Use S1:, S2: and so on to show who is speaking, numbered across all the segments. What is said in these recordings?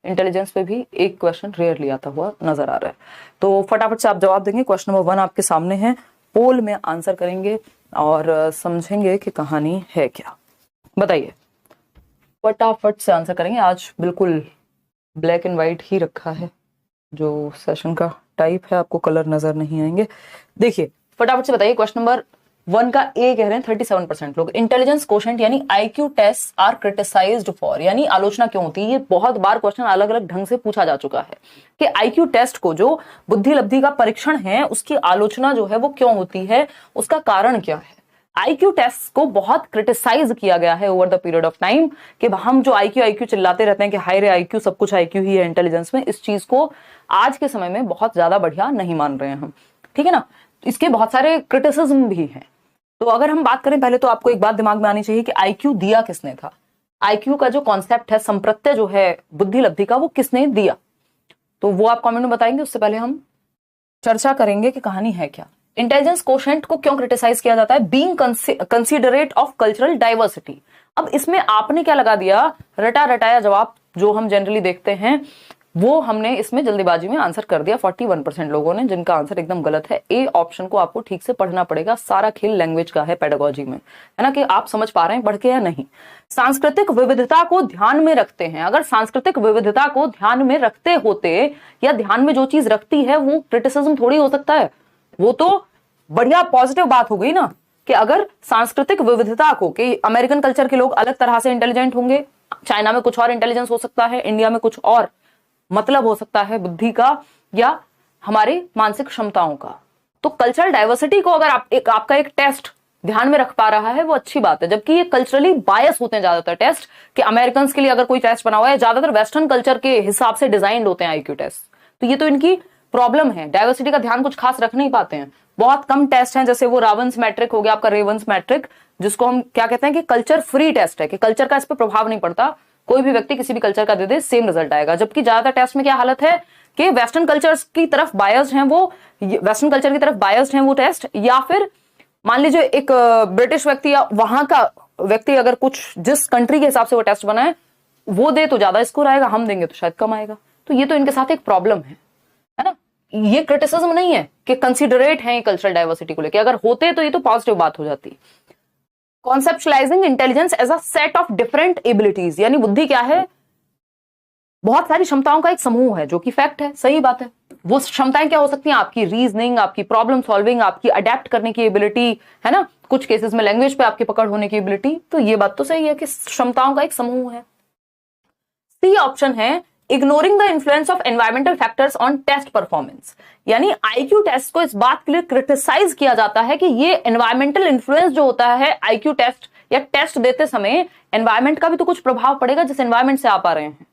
S1: Intelligence पे भी एक क्वेश्चन रेयरली आता हुआ नजर आ रहा है। तो फटाफट से आप जवाब देंगे। क्वेश्चन नंबर 1 आपके सामने है, पोल में आंसर करेंगे और समझेंगे कि कहानी है क्या। बताइए, फटाफट से आंसर करेंगे। आज बिल्कुल ब्लैक एंड व्हाइट ही रखा है, जो सेशन का टाइप है, आपको कलर नजर नहीं आएंगे। देखिए फटाफट से बताइए, क्वेश्चन नंबर 1 का ए कह रहे हैं 37% लोग इंटेलिजेंस कोशेंट यानी IQ test are criticised for, यानी आलोचना क्यों होती है। ये बहुत बार क्वेश्चन अलग अलग ढंग से पूछा जा चुका है कि आईक्यू टेस्ट को, जो बुद्धि लब्धि का परीक्षण है, उसकी आलोचना जो है वो क्यों होती है, उसका कारण क्या है। आईक्यू टेस्ट को बहुत क्रिटिसाइज किया गया है over the period of time कि हम जो आईक्यू आईक्यू चिल्लाते रहते हैं कि हाय रे आईक्यू, सब कुछ आईक्यू ही है इंटेलिजेंस में, इस चीज को आज के समय में बहुत ज्यादा बढ़िया नहीं मान रहे हैं हम, ठीक है ना। इसके बहुत सारे क्रिटिसिज्म भी हैं। तो अगर हम बात करें, पहले तो आपको एक बात दिमाग में आनी चाहिए कि आईक्यू दिया किसने था। आईक्यू का जो कॉन्सेप्ट है, संप्रत्यय जो है बुद्धि लब्धि का, वो किसने दिया, तो वो आप कमेंट में बताएंगे। उससे पहले हम चर्चा करेंगे कि कहानी है क्या। इंटेलिजेंस कोशेंट को क्यों क्रिटिसाइज किया जाता है, being considerate of cultural diversity. अब इसमें आपने क्या लगा दिया, रटा रटाया जवाब जो हम जनरली देखते हैं, वो हमने इसमें जल्दीबाजी में आंसर कर दिया 41% लोगों ने, जिनका आंसर एकदम गलत है। ए ऑप्शन को आपको ठीक से पढ़ना पड़ेगा। सारा खेल लैंग्वेज का है, पेडागोजी में, है ना, कि आप समझ पा रहे हैं पढ़ के या नहीं। सांस्कृतिक विविधता को ध्यान में रखते हैं। अगर सांस्कृतिक विविधता को ध्यान में रखते होते, या ध्यान में जो चीज रखती है वो क्रिटिसिज्म थोड़ी हो सकता है। वो तो बढ़िया पॉजिटिव बात हो गई ना, कि अगर सांस्कृतिक विविधता को, कि अमेरिकन कल्चर के लोग अलग तरह से इंटेलिजेंट होंगे, चाइना में कुछ और इंटेलिजेंस हो सकता है, इंडिया में कुछ और मतलब हो सकता है बुद्धि का या हमारे मानसिक क्षमताओं का। तो कल्चरल डाइवर्सिटी को अगर आपका एक टेस्ट ध्यान में रख पा रहा है, वो अच्छी बात है। जबकि ये कल्चरली बायस होते हैं ज्यादातर टेस्ट, कि अमेरिकन के लिए अगर कोई टेस्ट बना हुआ है, ज्यादातर वेस्टर्न कल्चर के हिसाब से डिजाइंड होते हैं आईक्यू टेस्ट। तो ये तो इनकी प्रॉब्लम है, डाइवर्सिटी का ध्यान कुछ खास रख नहीं पाते हैं। बहुत कम टेस्ट हैं, जैसे वो रावंस मैट्रिक हो गया, आपका रेवंस मैट्रिक, जिसको हम क्या कहते हैं कि कल्चर फ्री टेस्ट है, कि कल्चर का इस पर प्रभाव नहीं पड़ता, कोई भी व्यक्ति किसी भी कल्चर का दे दे सेम रिजल्ट आएगा। जबकि ज्यादातर टेस्ट में क्या हालत है कि वेस्टर्न कल्चर्स की तरफ बायस्ड हैं, वो वेस्टर्न कल्चर की तरफ बायस्ड हैं वो टेस्ट, या फिर मान लीजिए एक ब्रिटिश व्यक्ति या वहां का व्यक्ति अगर कुछ जिस कंट्री के हिसाब से वो टेस्ट बनाए वो दे तो ज्यादा स्कोर आएगा, हम देंगे तो शायद कम आएगा। तो ये तो इनके साथ एक प्रॉब्लम है ना। ये क्रिटिसिज्म नहीं है कि कंसिडरेट है कल्चरल डाइवर्सिटी को लेकर, अगर होते तो ये तो पॉजिटिव बात हो जाती। Conceptualising intelligence as a set of different abilities, यानी बुद्धि क्या है, बहुत सारी क्षमताओं का एक समूह है, जो कि फैक्ट है, सही बात है। वो क्षमताएं क्या हो सकती हैं, आपकी रीजनिंग, आपकी प्रॉब्लम सॉल्विंग, आपकी अडेप्ट करने की एबिलिटी, है ना, कुछ केसेस में लैंग्वेज पे आपकी पकड़ होने की एबिलिटी। तो ये बात तो सही है कि क्षमताओं का एक समूह है। सी ऑप्शन है ignoring the influence of environmental factors on test performance, यानी आईक्यू टेस्ट को इस बात के लिए क्रिटिसाइज किया जाता है कि ये एनवायरमेंटल इन्फ्लुएंस जो होता है आईक्यू टेस्ट या टेस्ट देते समय, एनवायरमेंट का भी तो कुछ प्रभाव पड़ेगा जिस एनवायरमेंट से आप आ रहे हैं।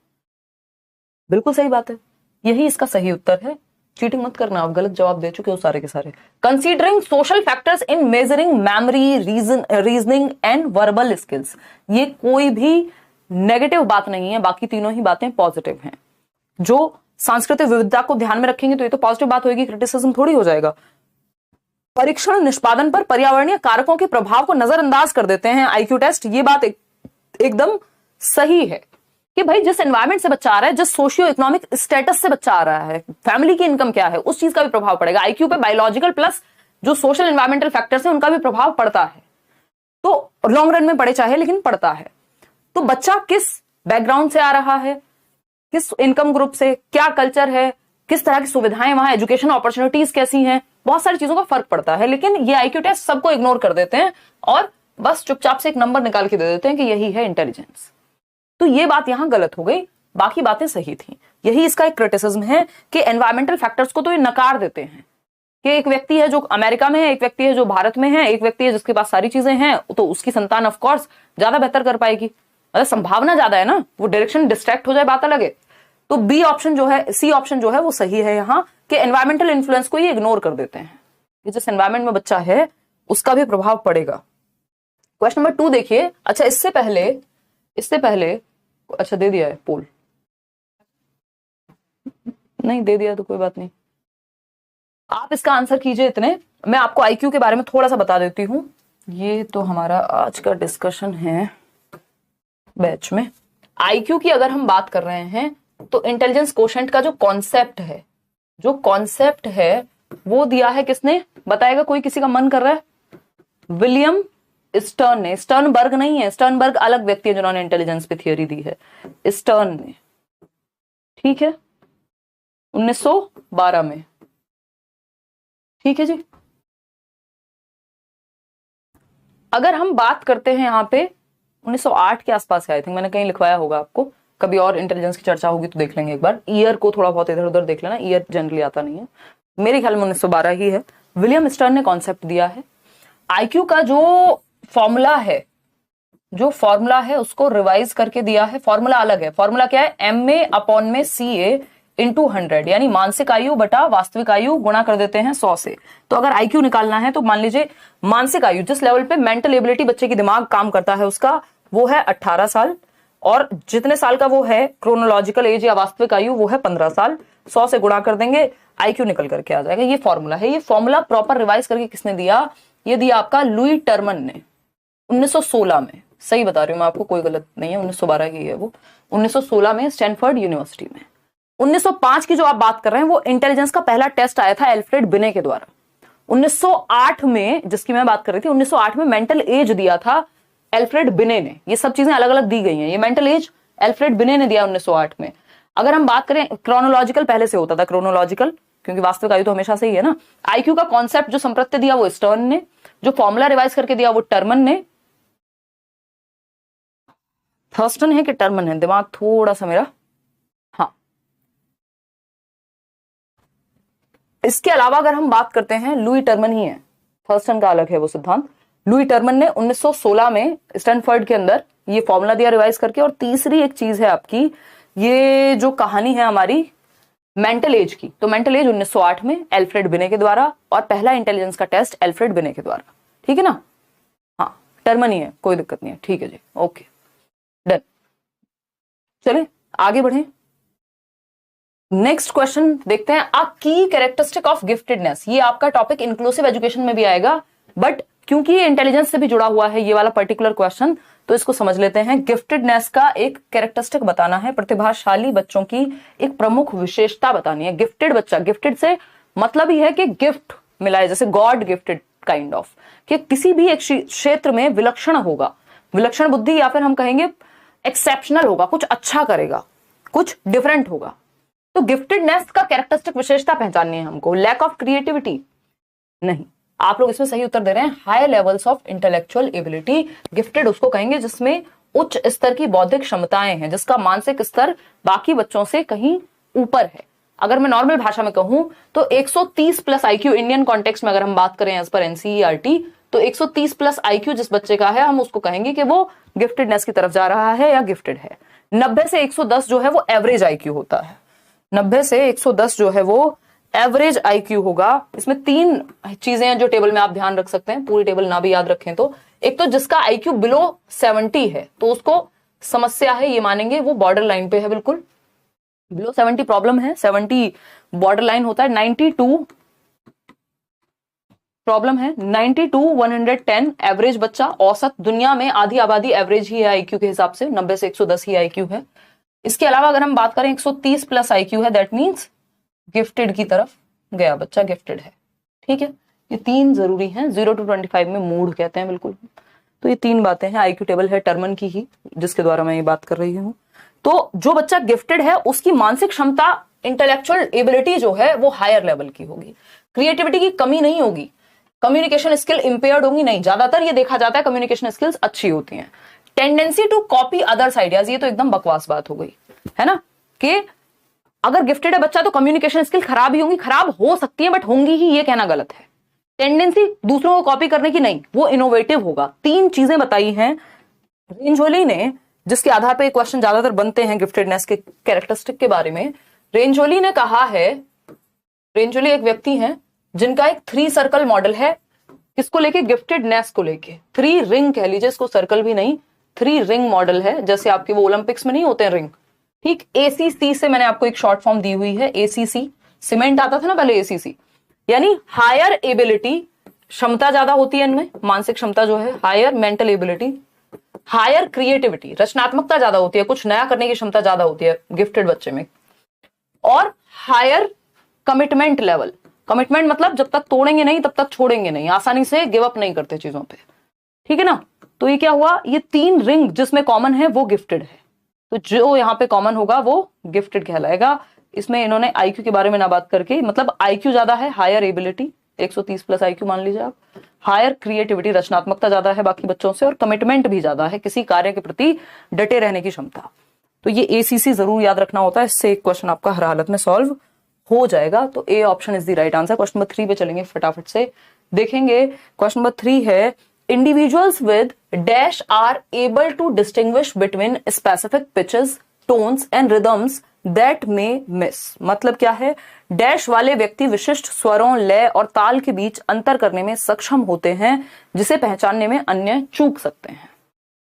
S1: बिल्कुल सही बात है, यही इसका सही उत्तर है। चीटिंग मत करना, आप गलत जवाब दे चुके हो सारे के सारे। Considering social factors in measuring memory, reasoning and verbal skills, ये कोई भी नेगेटिव बात नहीं है, बाकी तीनों ही बातें पॉजिटिव हैं। जो सांस्कृतिक विविधता को ध्यान में रखेंगे तो ये तो पॉजिटिव बात होगी, क्रिटिसिज्म थोड़ी हो जाएगा। परीक्षण निष्पादन पर पर्यावरणीय कारकों के प्रभाव को नजरअंदाज कर देते हैं आईक्यू टेस्ट, ये बात एकदम सही है कि भाई जिस एनवायरमेंट से बच्चा आ रहा है, जिस सोशियो इकोनॉमिक स्टेटस से बच्चा आ रहा है, फैमिली की इनकम क्या है, उस चीज का भी प्रभाव पड़ेगा आईक्यू पे। बायोलॉजिकल प्लस जो सोशल एनवायरमेंटल फैक्टर्स हैं उनका भी प्रभाव पड़ता है, तो लॉन्ग रन में पड़े चाहे, लेकिन पड़ता है। तो बच्चा किस बैकग्राउंड से आ रहा है, किस इनकम ग्रुप से, क्या कल्चर है, किस तरह की सुविधाएं वहां, एजुकेशन अपॉर्चुनिटीज कैसी हैं, बहुत सारी चीजों का फर्क पड़ता है। लेकिन ये आईक्यू टेस्ट सबको इग्नोर कर देते हैं और बस चुपचाप से एक नंबर निकाल के दे देते हैं कि यही है इंटेलिजेंस। तो ये बात यहां गलत हो गई, बाकी बातें सही थी। यही इसका एक क्रिटिसिज्म है कि एनवायरमेंटल फैक्टर्स को तो ये नकार देते हैं कि एक व्यक्ति है जो अमेरिका में है, एक व्यक्ति है जो भारत में है, एक व्यक्ति है जिसके पास सारी चीजें हैं, तो उसकी संतान ऑफकोर्स ज्यादा बेहतर कर पाएगी, मतलब संभावना ज्यादा है ना, वो डायरेक्शन डिस्ट्रैक्ट हो जाए बात अलग है। तो बी ऑप्शन जो है, सी ऑप्शन जो है वो सही है यहाँ, कि एनवायरमेंटल इन्फ्लुएंस को ये इग्नोर कर देते हैं कि जिस एनवायरमेंट में बच्चा है उसका भी प्रभाव पड़ेगा। क्वेश्चन नंबर 2 देखिए। अच्छा इससे पहले अच्छा दे दिया है पोल, नहीं दे दिया तो कोई बात नहीं, आप इसका आंसर कीजिए। इतने मैं आपको आईक्यू के बारे में थोड़ा सा बता देती हूं। ये तो हमारा आज का डिस्कशन है बैच में। आईक्यू की अगर हम बात कर रहे हैं तो इंटेलिजेंस कोशेंट का जो कॉन्सेप्ट है वो दिया है किसने, बताएगा कोई? किसी का मन कर रहा है? विलियम स्टर्न ने। स्टर्नबर्ग नहीं है, स्टर्नबर्ग अलग व्यक्ति है जिन्होंने इंटेलिजेंस पे थियोरी दी है, स्टर्न ने। ठीक है, 1912 में। ठीक है जी। अगर हम बात करते हैं यहाँ पे 1908 के आसपास है, आई थिंक मैंने कहीं लिखवाया होगा आपको, कभी और इंटेलिजेंस की चर्चा होगी तो देख लेंगे एक बार, ईयर को थोड़ा बहुत इधर उधर देख लेना, ईयर जनरली आता नहीं है, मेरे ख्याल में 1912 ही है। विलियम स्टर्न ने कॉन्सेप्ट दिया है। आईक्यू का जो फॉर्मूला है उसको रिवाइज करके दिया है। फॉर्मूला अलग है। फॉर्मूला क्या है? MA/CA इंटू 100, यानी मानसिक आयु बटा वास्तविक आयु गुणा कर देते हैं 100 से। तो अगर आईक्यू निकालना है तो मान लीजिए मानसिक आयु, जिस लेवल पे मेंटल एबिलिटी बच्चे की दिमाग काम करता है उसका, वो है 18 साल, और जितने साल का वो है क्रोनोलॉजिकल एज या वास्तविक आयु वो है 15 साल। 100 से गुणा कर देंगे, आईक्यू निकल करके आ जाएगा। ये फॉर्मूला है। ये फॉर्मूला प्रॉपर रिवाइज करके किसने दिया? ये दिया आपका लुई टर्मन ने 1916 में। सही बता रही हूं मैं आपको, कोई गलत नहीं है, 1912 की है वो, 1916 में स्टैनफोर्ड यूनिवर्सिटी में। 1905 की जो आप बात कर रहे हैं वो इंटेलिजेंस का पहला टेस्ट आया था एल्फ्रेड बिने के द्वारा। 1908 में, जिसकी मैं बात कर रही थी, 1908 में मेंटल एज दिया था एल्फ्रेड बिने ने। ये सब चीजें अलग अलग दी गई हैं। ये मेंटल एज एल्फ्रेड बिने ने दिया 1908 में। अगर हम बात करें, क्रोनोलॉजिकल पहले से होता था, क्रोनोलॉजिकल, क्योंकि वास्तविक आयु तो हमेशा से ही है ना। आईक्यू का कॉन्सेप्ट जो संप्रत्य दिया वो स्टर्न ने, जो फॉर्मूला रिवाइज करके दिया वो टर्मन ने। थर्स्टन है कि टर्मन है? दिमाग थोड़ा सा मेरा, हाँ। इसके अलावा अगर हम बात करते हैं, लुई टर्मन ही है, थर्स्टन का अलग है वो सिद्धांत। लुई टर्मन ने 1916 में स्टैनफोर्ड के अंदर ये फॉर्मूला दिया रिवाइज करके। और तीसरी एक चीज है आपकी, ये जो कहानी है हमारी मेंटल एज की, तो मेंटल एज 1908 में एल्फ्रेड बिने के द्वारा, और पहला इंटेलिजेंस का टेस्ट एल्फ्रेड बिने के द्वारा। ठीक है ना? हाँ, टर्मन ही है, कोई दिक्कत नहीं है। ठीक है जी, ओके, डन। चले आगे बढ़े। नेक्स्ट क्वेश्चन देखते हैं। अ की कैरेक्टरिस्टिक ऑफ गिफ्टेडनेस। ये आपका टॉपिक इंक्लूसिव एजुकेशन में भी आएगा, बट क्योंकि ये इंटेलिजेंस से भी जुड़ा हुआ है ये वाला पर्टिकुलर क्वेश्चन, तो इसको समझ लेते हैं। गिफ्टेडनेस का एक कैरेक्टरिस्टिक बताना है, प्रतिभाशाली बच्चों की एक प्रमुख विशेषता बतानी है। गिफ्टेड बच्चा, गिफ्टेड से मतलब ही है कि गिफ्ट मिला है, जैसे गॉड गिफ्टेड काइंड ऑफ, कि किसी भी एक क्षेत्र में विलक्षण होगा, विलक्षण बुद्धि, या फिर हम कहेंगे एक्सेप्शनल होगा, कुछ अच्छा करेगा, कुछ डिफरेंट होगा। तो गिफ्टेडनेस का कैरेक्टरिस्टिक विशेषता पहचाननी है हमको। लैक ऑफ क्रिएटिविटी नहीं, आप लोग इसमें सही उत्तर दे रहे हैं। High levels of intellectual ability. Gifted उसको कहेंगे जिसमें उच्च स्तर की बौद्धिक क्षमताएं हैं, जिसका मानसिक स्तर बाकी बच्चों से कहीं ऊपर है। अगर मैं नॉर्मल भाषा में कहूं तो 130 प्लस आईक्यू, इंडियन कॉन्टेक्स्ट में अगर हम बात करें एज पर एनसीईआरटी, तो 130 प्लस आईक्यू जिस बच्चे का है, हम उसको कहेंगे कि वो गिफ्टेडनेस की तरफ जा रहा है या गिफ्टेड है। 90 से 110 जो है वो एवरेज आईक्यू होता है। 90 से 110 जो है वो एवरेज आईक्यू होगा। इसमें 3 चीजें हैं जो टेबल में आप ध्यान रख सकते हैं, पूरी टेबल ना भी याद रखें तो। एक तो जिसका आईक्यू बिलो 70 है तो उसको समस्या है, ये मानेंगे, वो बॉर्डर लाइन पे है, बिल्कुल बिलो 70 प्रॉब्लम है। 70 बॉर्डर लाइन होता है। 92 प्रॉब्लम है। 92 110 एवरेज बच्चा, औसत। दुनिया में आधी आबादी एवरेज ही है आईक्यू के हिसाब से, 90 से 110 ही आईक्यू है। इसके अलावा अगर हम बात करें 130 प्लस आईक्यू है, दैट मीन्स गिफ्टेड की तरफ गया बच्चा, गिफ्टेड है। ठीक है, ये 3 जरूरी हैं। 0 to 25 में मूड कहते हैं, बिल्कुल। तो ये 3 बातें हैं। आईक्यू टेबल है टर्मन की ही, जिसके द्वारा मैं ये बात कर रही हूं। तो जो बच्चा गिफ्टेड है उसकी मानसिक क्षमता, इंटेलेक्चुअल एबिलिटी जो है वो हायर लेवल की होगी। क्रिएटिविटी की कमी नहीं होगी। कम्युनिकेशन स्किल इंपेयर्ड होंगी नहीं, ज्यादातर ये देखा जाता है कम्युनिकेशन स्किल्स अच्छी होती हैं। Tendency to copy others ideas, ये तो एकदम बकवास बात हो गई है ना, कि अगर गिफ्टेड है बच्चा तो कम्युनिकेशन स्किल खराब ही होंगी। खराब हो सकती है बट होंगी ही, ये कहना गलत है। टेंडेंसी दूसरों को कॉपी करने की नहीं, वो इनोवेटिव होगा। 3 चीजें बताई हैं रेंजोली ने, जिसके आधार पर क्वेश्चन ज्यादातर बनते हैं गिफ्टेडनेस के कैरेक्टरिस्टिक के बारे में। रेंजोली ने कहा है, रेंजोली एक व्यक्ति हैं जिनका एक 3 सर्कल मॉडल है। किसको लेके? गिफ्टेडनेस को लेके। 3 रिंग कह लीजिए इसको, सर्कल भी नहीं, 3 रिंग मॉडल है, जैसे आपके वो ओलंपिक्स में नहीं होते हैं रिंग। ठीक, ACC से मैंने आपको एक शॉर्ट फॉर्म दी हुई है। ACC, सीमेंट आता था ना पहले, ACC यानी हायर एबिलिटी, क्षमता ज्यादा होती है इनमें, मानसिक क्षमता जो है, higher mental ability, higher creativity, रचनात्मकता ज्यादा होती है, कुछ नया करने की क्षमता ज्यादा होती है गिफ्टेड बच्चे में, और हायर कमिटमेंट लेवल, कमिटमेंट मतलब जब तक तोड़ेंगे नहीं तब तक छोड़ेंगे नहीं, आसानी से गिव अप नहीं करते चीजों पे, ठीक है ना। तो ये क्या हुआ, ये 3 रिंग जिसमें कॉमन है वो गिफ्टेड है, तो जो यहाँ पे कॉमन होगा वो गिफ्टेड कहलाएगा। इसमें इन्होंने आईक्यू के बारे में ना बात करके, मतलब आईक्यू ज्यादा है, हायर एबिलिटी 130 प्लस आईक्यू मान लीजिए आप, हायर क्रिएटिविटी रचनात्मकता ज्यादा है बाकी बच्चों से, और कमिटमेंट भी ज्यादा है, किसी कार्य के प्रति डटे रहने की क्षमता। तो ये एसीसी जरूर याद रखना होता है, इससे एक क्वेश्चन आपका हर हालत में सॉल्व हो जाएगा। तो A option is the right answer. Question number 3 पे चलेंगे, फटाफट से देखेंगे। क्वेश्चन नंबर 3 है, individuals with dash are able to distinguish between specific pitches, tones and rhythms that may miss। मतलब क्या है, डैश वाले व्यक्ति विशिष्ट स्वरों, लय और ताल के बीच अंतर करने में सक्षम होते हैं जिसे पहचानने में अन्य चूक सकते हैं।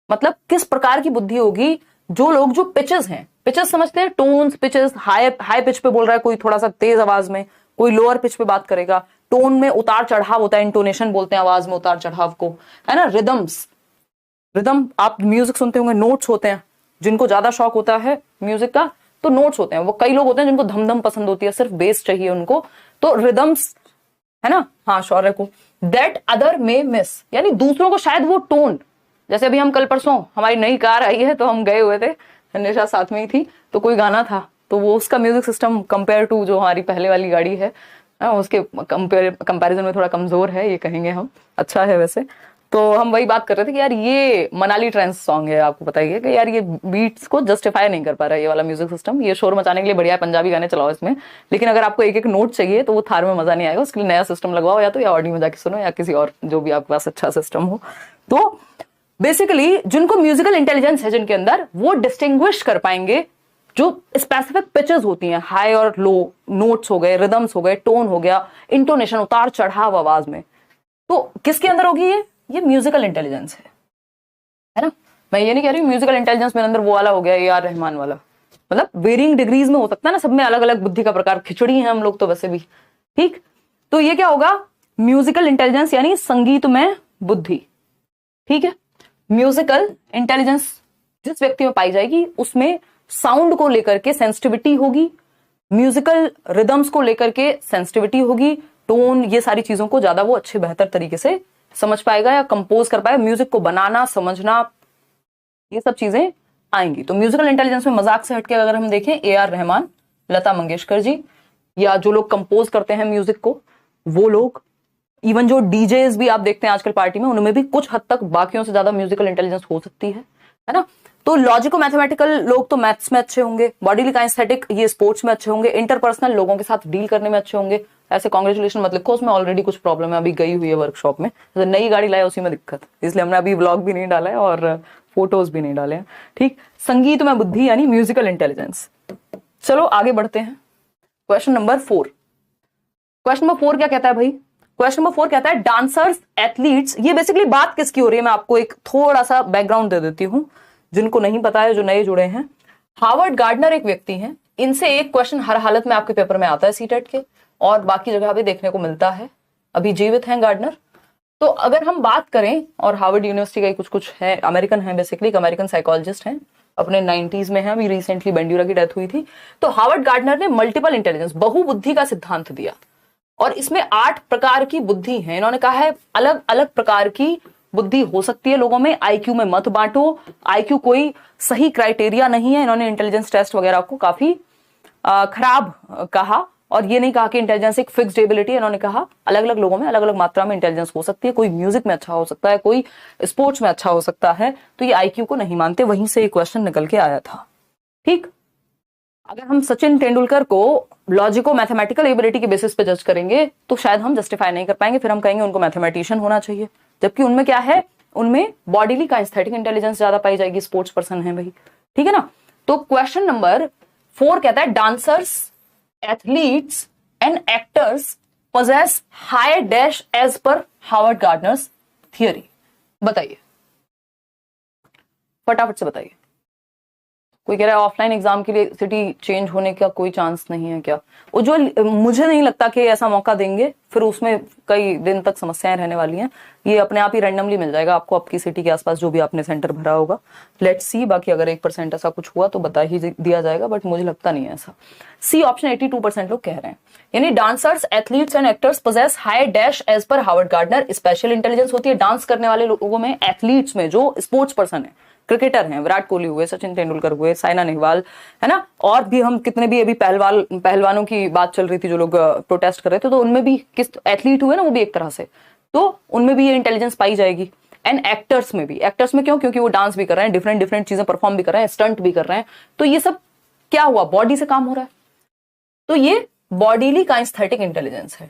S1: मतलब किस प्रकार की बुद्धि होगी जो लोग, जो पिचेस हैं, पिचेस समझते हैं, टोन्स, पिचेस, हाई पिच पे बोल रहा है कोई थोड़ा सा तेज आवाज में, कोई लोअर पिच पे बात करेगा, टोन में उतार चढ़ाव होता है, इंटोनेशन बोलते हैं आवाज में उतार चढ़ाव को, है ना। रिदम्स, रिदम आप म्यूजिक सुनते होंगे, नोट्स होते हैं, जिनको ज्यादा शौक होता है म्यूजिक का तो नोट्स होते हैं, वो कई लोग होते हैं जिनको धम-धम पसंद होती है, सिर्फ बेस चाहिए उनको, तो रिदम्स, है ना। हाँ, शौर्य को, दैट अदर मे मिस, यानी दूसरों को शायद वो टोन, जैसे अभी हम कल परसों हमारी नई कार आई है तो हम गए हुए थे, निशा साथ में ही थी, तो कोई गाना था तो वो उसका म्यूजिक सिस्टम कंपेयर टू जो हमारी पहले वाली गाड़ी है उसके कंपैरिजन में थोड़ा कमजोर है, ये कहेंगे हम, अच्छा है वैसे। तो हम वही बात कर रहे थे कि यार ये मनाली ट्रेंड्स सॉन्ग है, आपको बताइए कि यार ये बीट्स को जस्टिफाई नहीं कर पा रहा है ये वाला म्यूजिक सिस्टम, ये शोर मचाने के लिए बढ़िया है, पंजाबी गाने चलाओ इसमें, लेकिन अगर आपको एक एक नोट चाहिए तो वो थार में मजा नहीं आएगा, उसके लिए नया सिस्टम लगवाओ, या तो या ऑडियो में जाके सुनो, या किसी और जो भी आपके पास अच्छा सिस्टम हो। तो बेसिकली जिनको म्यूजिकल इंटेलिजेंस है जिनके अंदर, वो डिस्टिंग्विश कर पाएंगे जो स्पेसिफिक पिचेस होती हैं, हाई और लो, नोट्स हो गए, रिदम्स हो गए, टोन हो गया, इंटोनेशन, उतार चढ़ाव आवाज में, तो किसके अंदर होगी ये म्यूजिकल इंटेलिजेंस है ना। मैं ये नहीं कह रही हूँ म्यूजिकल इंटेलिजेंस मेरे अंदर वो वाला हो गया AR रहमान वाला, मतलब वेरिंग डिग्रीज में हो सकता है ना, सब में अलग अलग बुद्धि का प्रकार, खिचड़ी है हम लोग तो वैसे भी, ठीक। तो ये क्या होगा, म्यूजिकल इंटेलिजेंस यानी संगीत में बुद्धि, ठीक है। म्यूजिकल इंटेलिजेंस जिस व्यक्ति में पाई जाएगी उसमें साउंड को लेकर के सेंसिटिविटी होगी, म्यूजिकल रिदम्स को लेकर के सेंसिटिविटी होगी, टोन, ये सारी चीजों को ज्यादा वो अच्छे बेहतर तरीके से समझ पाएगा या कंपोज कर पाएगा, म्यूजिक को बनाना, समझना, ये सब चीजें आएंगी। तो म्यूजिकल इंटेलिजेंस में मजाक से हटके अगर हम देखें, AR रहमान, लता मंगेशकर जी, या जो लोग कंपोज करते हैं म्यूजिक को वो लोग, इवन जो डीजेस भी आप देखते हैं आजकल पार्टी में, उनमें भी कुछ हद तक बाकियों से ज्यादा म्यूजिकल इंटेलिजेंस हो सकती है ना। तो लॉजिको मैथमेटिकल लोग तो मैथ्स में अच्छे होंगे, बॉडीली काइनेस्थेटिक ये स्पोर्ट्स में अच्छे होंगे, इंटरपर्सनल लोगों के साथ डील करने में अच्छे होंगे। ऐसे कांग्रेचुलेशन मत लिखो, उसमें ऑलरेडी कुछ प्रॉब्लम है, अभी गई हुई है वर्कशॉप में, तो नई गाड़ी लाया उसी में दिक्कत, इसलिए हमने अभी ब्लॉग भी नहीं डाला है और फोटोज भी नहीं डाले हैं, ठीक। संगीत में बुद्धि यानी म्यूजिकल इंटेलिजेंस। चलो आगे बढ़ते हैं, क्वेश्चन नंबर 4। क्वेश्चन नंबर 4 क्या कहता है भाई, क्वेश्चन नंबर 4 कहता है डांसर्स, एथलीट्स, ये बेसिकली बात किसकी हो रही है, मैं आपको एक थोड़ा सा बैकग्राउंड दे देती हूं जिनको नहीं पता है, जो नए जुड़े हैं। हार्वर्ड गार्डनर एक व्यक्ति हैं, इनसे एक क्वेश्चन हर हालत में आपके पेपर में आता है सीटेट के, और बाकी जगह भी देखने को मिलता है, अभी जीवित हैं गार्डनर। तो अगर हम बात करें, और हार्वर्ड यूनिवर्सिटी का कुछ कुछ है, अमेरिकन है, बेसिकली अमेरिकन साइकोलॉजिस्ट हैं, अपने 90s में है, अभी रिसेंटली बेंड्यूरा की डेथ हुई थी। तो हार्वर्ड गार्डनर ने मल्टीपल इंटेलिजेंस, बहुबुद्धि का सिद्धांत दिया, और इसमें 8 प्रकार की बुद्धि है। इन्होंने कहा है अलग अलग प्रकार की बुद्धि हो सकती है लोगों में, आईक्यू में मत बांटो, आईक्यू कोई सही क्राइटेरिया नहीं है। इन्होंने इंटेलिजेंस टेस्ट वगैरह को काफी खराब कहा, और ये नहीं कहा कि इंटेलिजेंस एक फिक्स्ड एबिलिटी है, इन्होंने कहा अलग अलग लोगों में अलग अलग मात्रा में इंटेलिजेंस हो सकती है, कोई म्यूजिक में अच्छा हो सकता है, कोई स्पोर्ट्स में अच्छा हो सकता है, तो ये आईक्यू को नहीं मानते, वहीं से ये क्वेश्चन निकल के आया था, ठीक। अगर हम सचिन तेंदुलकर को लॉजिको मैथमेटिकल एबिलिटी के बेसिस पे जज करेंगे तो शायद हम जस्टिफाई नहीं कर पाएंगे, फिर हम कहेंगे उनको मैथमेटिशियन होना चाहिए, जबकि उनमें क्या है, उनमें बॉडीली काइनेस्थेटिक इंटेलिजेंस ज्यादा पाई जाएगी, स्पोर्ट्स पर्सन है भाई, ठीक है ना। तो क्वेश्चन नंबर 4 कहता है dancers, athletes and actors possess high dash as per Harvard Gardner's theory. बताइए, फटाफट से बताइए। कोई कह रहा है ऑफलाइन एग्जाम के लिए सिटी चेंज होने का कोई चांस नहीं है क्या? वो जो मुझे नहीं लगता कि ऐसा मौका देंगे, फिर उसमें कई दिन तक समस्याएं रहने वाली हैं। ये अपने आप ही रैंडमली मिल जाएगा आपको आपकी सिटी के आसपास जो भी आपने सेंटर भरा होगा। लेट्स सी, बाकी अगर 1% ऐसा कुछ हुआ तो बता ही दिया जाएगा, बट मुझे लगता नहीं है ऐसा। सी ऑप्शन 82% लोग कह रहे हैं। यानी dancers, athletes and actors possess high dash as per Howard Gardner. Special intelligence होती है डांस करने वाले लोगों में, एथलीट्स में, जो स्पोर्ट्स पर्सन है, क्रिकेटर हैं, विराट कोहली हुए, सचिन तेंदुलकर हुए, साइना नेहवाल, है ना, और भी हम कितने भी, अभी पहलवानों की बात चल रही थी जो लोग प्रोटेस्ट कर रहे थे, तो उनमें भी किस एथलीट हुए ना, वो भी एक तरह से, तो उनमें भी ये इंटेलिजेंस पाई जाएगी। एंड एक्टर्स में भी, एक्टर्स में क्यों? क्योंकि वो डांस भी कर रहे हैं, डिफरेंट डिफरेंट चीजें परफॉर्म भी कर रहे हैं, स्टंट भी कर रहे हैं, तो ये सब क्या हुआ? बॉडी से काम हो रहा है, तो ये बॉडीली काइनेस्थेटिक इंटेलिजेंस है।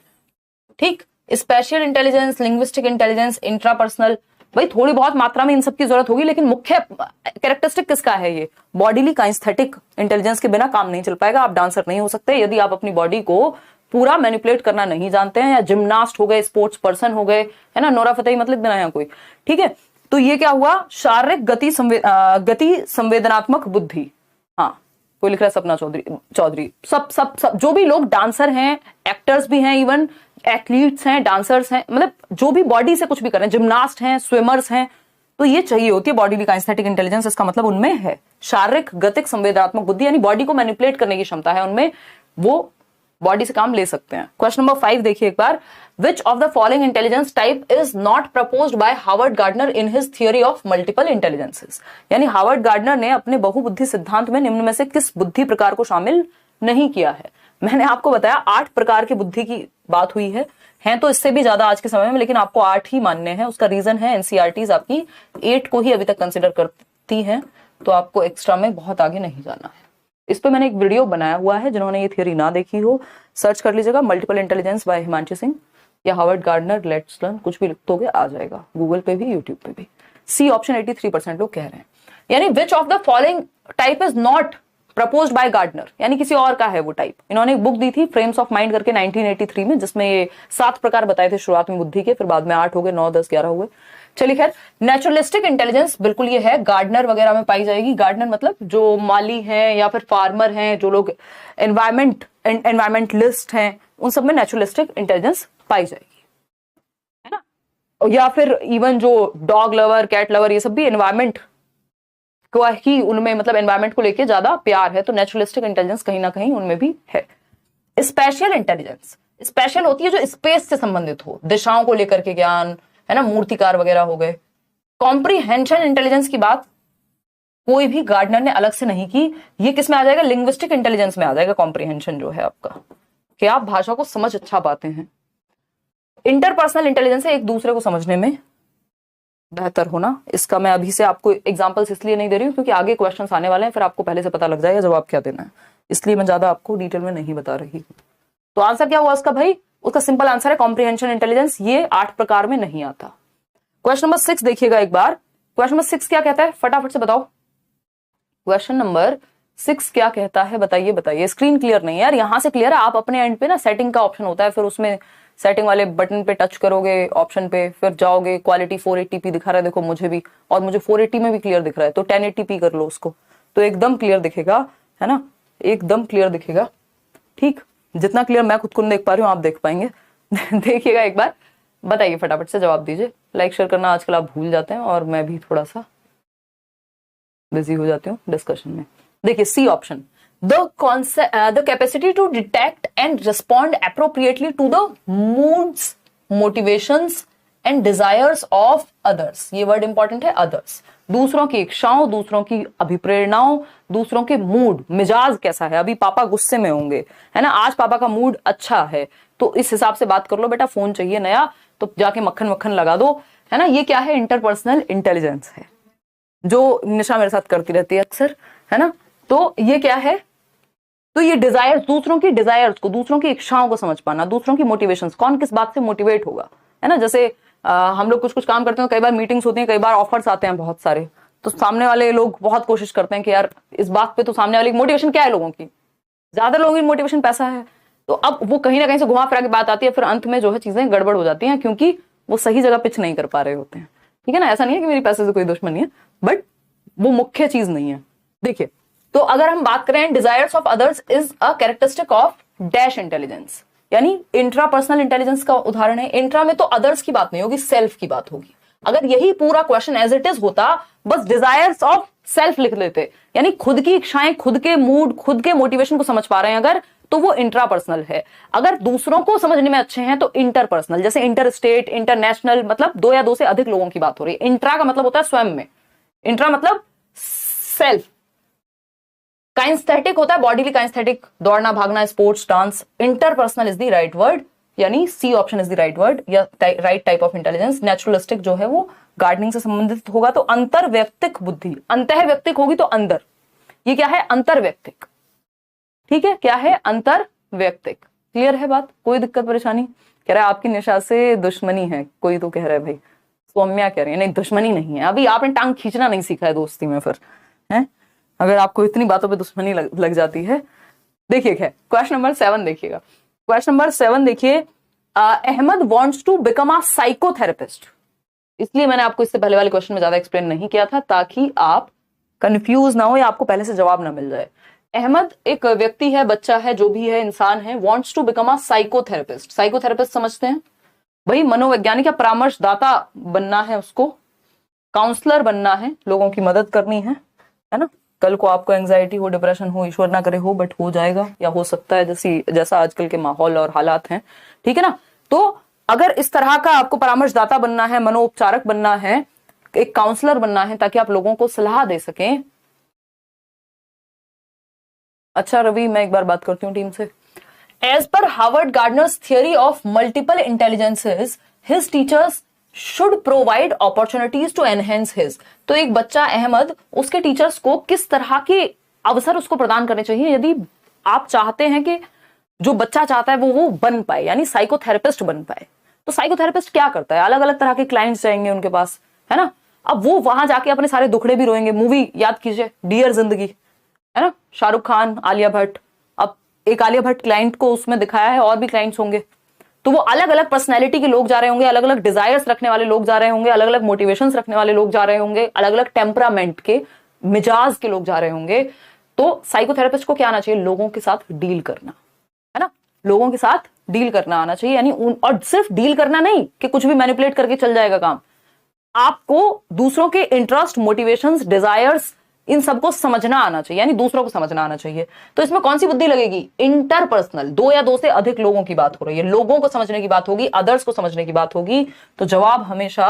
S1: ठीक, special intelligence, linguistic intelligence, intrapersonal, भाई थोड़ी बहुत मात्रा में इन सब की जरूरत होगी, लेकिन मुख्य कैरेक्टरिस्टिक किसका है? ये बॉडीली काइनेस्थेटिक इंटेलिजेंस के बिना काम नहीं चल पाएगा। आप डांसर नहीं हो सकते यदि आप अपनी बॉडी को पूरा मैनिपुलेट करना नहीं जानते हैं, या जिम्नास्ट हो गए, स्पोर्ट्स पर्सन हो गए, है ना, नोरा फतेही मतलब देना है कोई, ठीक है। तो ये क्या हुआ? शारीरिक गति संवेदनात्मक बुद्धि। हाँ, कोई लिख रहा है सपना चौधरी, सब जो भी लोग डांसर हैं, एक्टर्स भी हैं, इवन एथलीट्स हैं, डांसर्स हैं, मतलब जो भी बॉडी से कुछ भी कर रहे हैं, जिम्नास्ट हैं, स्विमर्स हैं, तो ये चाहिए होती है बॉडी काइनेस्थेटिक इंटेलिजेंस। इसका मतलब उनमें है शारीरिक गतिक संवेदनात्मक बुद्धि, यानी बॉडी को मैनिपुलेट करने की क्षमता है उनमें, वो बॉडी से काम ले सकते हैं। क्वेश्चन नंबर 5 देखिए एक बार। Which of the following intelligence type is not proposed by Harvard Gardner in his theory of multiple intelligences? यानी हार्वर्ड गार्डनर ने अपने बहुबुद्धि सिद्धांत में निम्न में से किस बुद्धि प्रकार को शामिल नहीं किया है? मैंने आपको बताया 8 प्रकार की बुद्धि की बात हुई है, हैं तो इससे भी ज्यादा आज के समय में, लेकिन आपको 8 ही मानने हैं। उसका रीजन है एनसीईआरटीज आपकी 8 को ही अभी तक कंसिडर करती हैं, तो आपको एक्स्ट्रा में बहुत आगे नहीं जाना है। इस पे मैंने एक वीडियो बनाया हुआ है, जिन्होंने ये थियोरी ना देखी हो सर्च कर लीजिएगा, multiple intelligence by Himanshu Singh या हार्वर्ड गार्डनर, लेट्स लर्न, कुछ भी लिखोगे आ जाएगा, गूगल पे भी, यूट्यूब पे भी। सी ऑप्शन 83% लोग कह रहे हैं। यानी which of the following type is not proposed by Gardner, यानी किसी और का है वो टाइप। इन्होंने एक बुक दी थी फ्रेम्स ऑफ माइंड करके 1983 में, जिसमें ये 7 प्रकार बताए थे शुरुआत में बुद्धि के, फिर बाद में 8 हो गए, 9, 10, 11 हुए। चलिए खैर, नेचुरलिस्टिक इंटेलिजेंस बिल्कुल ये है, गार्डनर वगैरह में पाई जाएगी। गार्डनर मतलब जो माली हैं या फिर फार्मर हैं, जो लोग एनवायरमेंटलिस्ट हैं, उन सब में नेचुरलिस्टिक इंटेलिजेंस पाई जाएगी, है ना। या फिर इवन जो डॉग लवर, कैट लवर, ये सब भी एनवायरमेंट को ही, उनमें मतलब एनवायरमेंट को लेके ज्यादा प्यार है, तो नेचुरलिस्टिक इंटेलिजेंस कहीं ना कहीं उनमें भी है। स्पेशल इंटेलिजेंस, स्पेशल होती है जो स्पेस से संबंधित हो, दिशाओं को लेकर के ज्ञान, है ना, मूर्तिकार वगैरह हो गए। कॉम्प्रीहेंशन इंटेलिजेंस की बात कोई भी गार्डनर ने अलग से नहीं की, ये किस में आ जाएगा? लिंग्विस्टिक इंटेलिजेंस में आ जाएगा कॉम्प्रीहेंशन जो है आपका, कि आप भाषा को समझ अच्छा पाते हैं। इंटरपर्सनल इंटेलिजेंस है एक दूसरे को समझने में बेहतर होना। इसका मैं अभी से आपको एग्जांपल्स इसलिए नहीं दे रही हूं क्योंकि आगे क्वेश्चंस आने वाले हैं, फिर आपको पहले से पता लग जाएगा जवाब क्या देना है, इसलिए मैं ज्यादा आपको डिटेल में नहीं बता रही। तो आंसर क्या हुआ उसका भाई? उसका सिंपल आंसर है कॉम्प्रीहेंशन इंटेलिजेंस, ये 8 प्रकार में नहीं आता। क्वेश्चन नंबर 6 देखिएगा एक बार। क्वेश्चन नंबर 6 क्या कहता है, फटाफट से बताओ। क्वेश्चन नंबर 6 क्या कहता है, बताइए। स्क्रीन क्लियर नहीं है यार, यहां से क्लियर है। आप अपने एंड पे ना सेटिंग का ऑप्शन होता है, फिर उसमें सेटिंग वाले बटन पे टच करोगे, ऑप्शन पे, फिर जाओगे, क्वालिटी 480p दिखा रहा है, देखो मुझे भी, और मुझे 480 में भी क्लियर दिख रहा है, तो 1080p कर लो उसको, तो एकदम क्लियर दिखेगा, है ना, एकदम क्लियर दिखेगा। ठीक, जितना क्लियर मैं खुद को नहीं देख पा रही हूँ आप देख पाएंगे। देखिएगा एक बार, बताइए, फटाफट से जवाब दीजिए। लाइक शेयर करना आजकल आप भूल जाते हैं, और मैं भी थोड़ा सा बिजी हो जाती हूँ डिस्कशन में। देखिए C option, the capacity to detect and respond appropriately to the moods, motivations and desires of others. ये वर्ड इंपॉर्टेंट है, others, दूसरों की इच्छाओं, दूसरों की अभिप्रेरणाओं, दूसरों के मूड, मिजाज कैसा है, अभी पापा गुस्से में होंगे, है ना, आज पापा का मूड अच्छा है, तो इस हिसाब से बात कर लो, बेटा फोन चाहिए नया तो जाके मक्खन मक्खन लगा दो, है ना। ये क्या है? इंटरपर्सनल इंटेलिजेंस है, जो निशा मेरे साथ करती रहती है अक्सर, है ना। तो ये क्या है? तो ये डिजायर, दूसरों की डिजायर्स को, दूसरों की इच्छाओं को समझ पाना, दूसरों की मोटिवेशंस, कौन किस बात से मोटिवेट होगा, है ना। जैसे हम लोग कुछ कुछ काम करते हैं, कई बार मीटिंग्स होती हैं, कई बार ऑफर्स आते हैं बहुत सारे, तो सामने वाले लोग बहुत कोशिश करते हैं कि यार इस बात पे, तो सामने वाले की मोटिवेशन क्या है, लोगों की, ज्यादा लोगों की मोटिवेशन पैसा है, तो अब वो कहीं ना कहीं से घुमा फिरा के बात आती है, फिर अंत में जो है चीजें गड़बड़ हो जाती हैं, क्योंकि वो सही जगह पिच नहीं कर पा रहे होते हैं। ठीक है ना, ऐसा नहीं है कि मेरी पैसे से कोई दुश्मनी है, बट वो मुख्य चीज नहीं है। देखिए, तो अगर हम बात करें desires of others is a characteristic of dash intelligence, यानी इंट्रा पर्सनल इंटेलिजेंस का उदाहरण है। इंट्रा में तो अदर्स की बात नहीं होगी, सेल्फ की बात होगी। अगर यही पूरा क्वेश्चन एज इट इज होता, बस डिजायर्स ऑफ सेल्फ लिख लेते, यानी खुद की इच्छाएं, खुद के मूड, खुद के मोटिवेशन को समझ पा रहे हैं अगर, तो वो इंट्रा पर्सनल है। अगर दूसरों को समझने में अच्छे हैं तो इंटर पर्सनल, जैसे इंटर स्टेट, इंटरनेशनल, मतलब दो या दो से अधिक लोगों की बात हो रही है। इंट्रा का मतलब होता है स्वयं में, इंट्रा मतलब सेल्फ। काइंस्थेटिक होता है बॉडीली काइंस्थेटिक, दौड़ना, भागना, sports, dance. Interpersonal is the right word, यानी C option is the right word या right type of intelligence. Naturalistic जो है वो गार्डनिंग से संबंधित होगा, तो अंतर व्यक्तिक बुद्धि। अंतः व्यक्तिक होगी तो अंदर, ये क्या है? अंतर व्यक्तिक। ठीक है, क्या है? अंतर व्यक्तिक। क्लियर है बात? कोई दिक्कत परेशानी? कह रहा है आपकी निशा से दुश्मनी है, कोई तो कह रहा है भाई। सौम्या कह रही है नहीं दुश्मनी नहीं है, अभी आपने टांग खींचना नहीं सीखा है दोस्ती में फिर, है? अगर आपको इतनी बातों पे दुश्मनी लग जाती है। देखिए क्वेश्चन नंबर 7 देखिएगा। क्वेश्चन नंबर 7 देखिए, Ahmad wants to become a psychotherapist. इसलिए मैंने आपको इससे पहले वाले क्वेश्चन में ज्यादा एक्सप्लेन नहीं किया था, ताकि आप कंफ्यूज ना हो या आपको पहले से जवाब ना मिल जाए। अहमद एक व्यक्ति है, बच्चा है, जो भी है, इंसान है, wants to become a psychotherapist. Psychotherapist समझते हैं भाई, मनोवैज्ञानिक या परामर्शदाता बनना है उसको, काउंसलर बनना है, लोगों की मदद करनी है ना। कल को आपको एंजाइटी हो, डिप्रेशन हो, ईश्वर ना करे हो, बट हो जाएगा या हो सकता है, जैसा आजकल के माहौल और हालात हैं, ठीक है ना। तो अगर इस तरह का आपको परामर्शदाता बनना है, मनोपचारक बनना है, एक काउंसलर बनना है, ताकि आप लोगों को सलाह दे सकें। अच्छा रवि, मैं एक बार बात करती हूँ टीम से। As per Howard Gardner's theory of multiple intelligences, his teachers should provide opportunities to enhance his. तो एक बच्चा अहमद, उसके टीचर्स को किस तरह के अवसर उसको प्रदान करने चाहिए, यदि आप चाहते हैं कि जो बच्चा चाहता है वो बन पाए, यानी साइकोथेरेपिस्ट बन पाए। तो साइकोथेरेपिस्ट क्या करता है? अलग अलग तरह के क्लाइंट्स जाएंगे उनके पास, है ना। अब वो वहां जाके अपने सारे दुखड़े भी रोएंगे। मूवी याद कीजिए, डियर जिंदगी, है ना, शाहरुख खान, आलिया भट्ट। अब एक आलिया भट्ट क्लाइंट को उसमें दिखाया है, और भी क्लाइंट्स होंगे, तो वो अलग अलग पर्सनैलिटी के लोग जा रहे होंगे, अलग अलग डिजायर्स रखने वाले लोग जा रहे होंगे, अलग अलग मोटिवेशंस रखने वाले लोग जा रहे होंगे, अलग अलग टेम्परामेंट के, मिजाज के लोग जा रहे होंगे। तो साइकोथेरेपिस्ट को क्या आना चाहिए? लोगों के साथ डील करना, है ना, लोगों के साथ डील करना आना चाहिए। यानी और सिर्फ डील करना नहीं कि कुछ भी मैनिपुलेट करके चल जाएगा काम, आपको दूसरों के इंटरेस्ट, मोटिवेशंस, डिजायर्स, इन सबको समझना आना चाहिए, यानी दूसरों को समझना आना चाहिए। तो इसमें कौन सी बुद्धि लगेगी? इंटरपर्सनल, दो या दो से अधिक लोगों की बात हो रही है, लोगों को समझने की बात होगी, अदर्स को समझने की बात होगी। तो जवाब हमेशा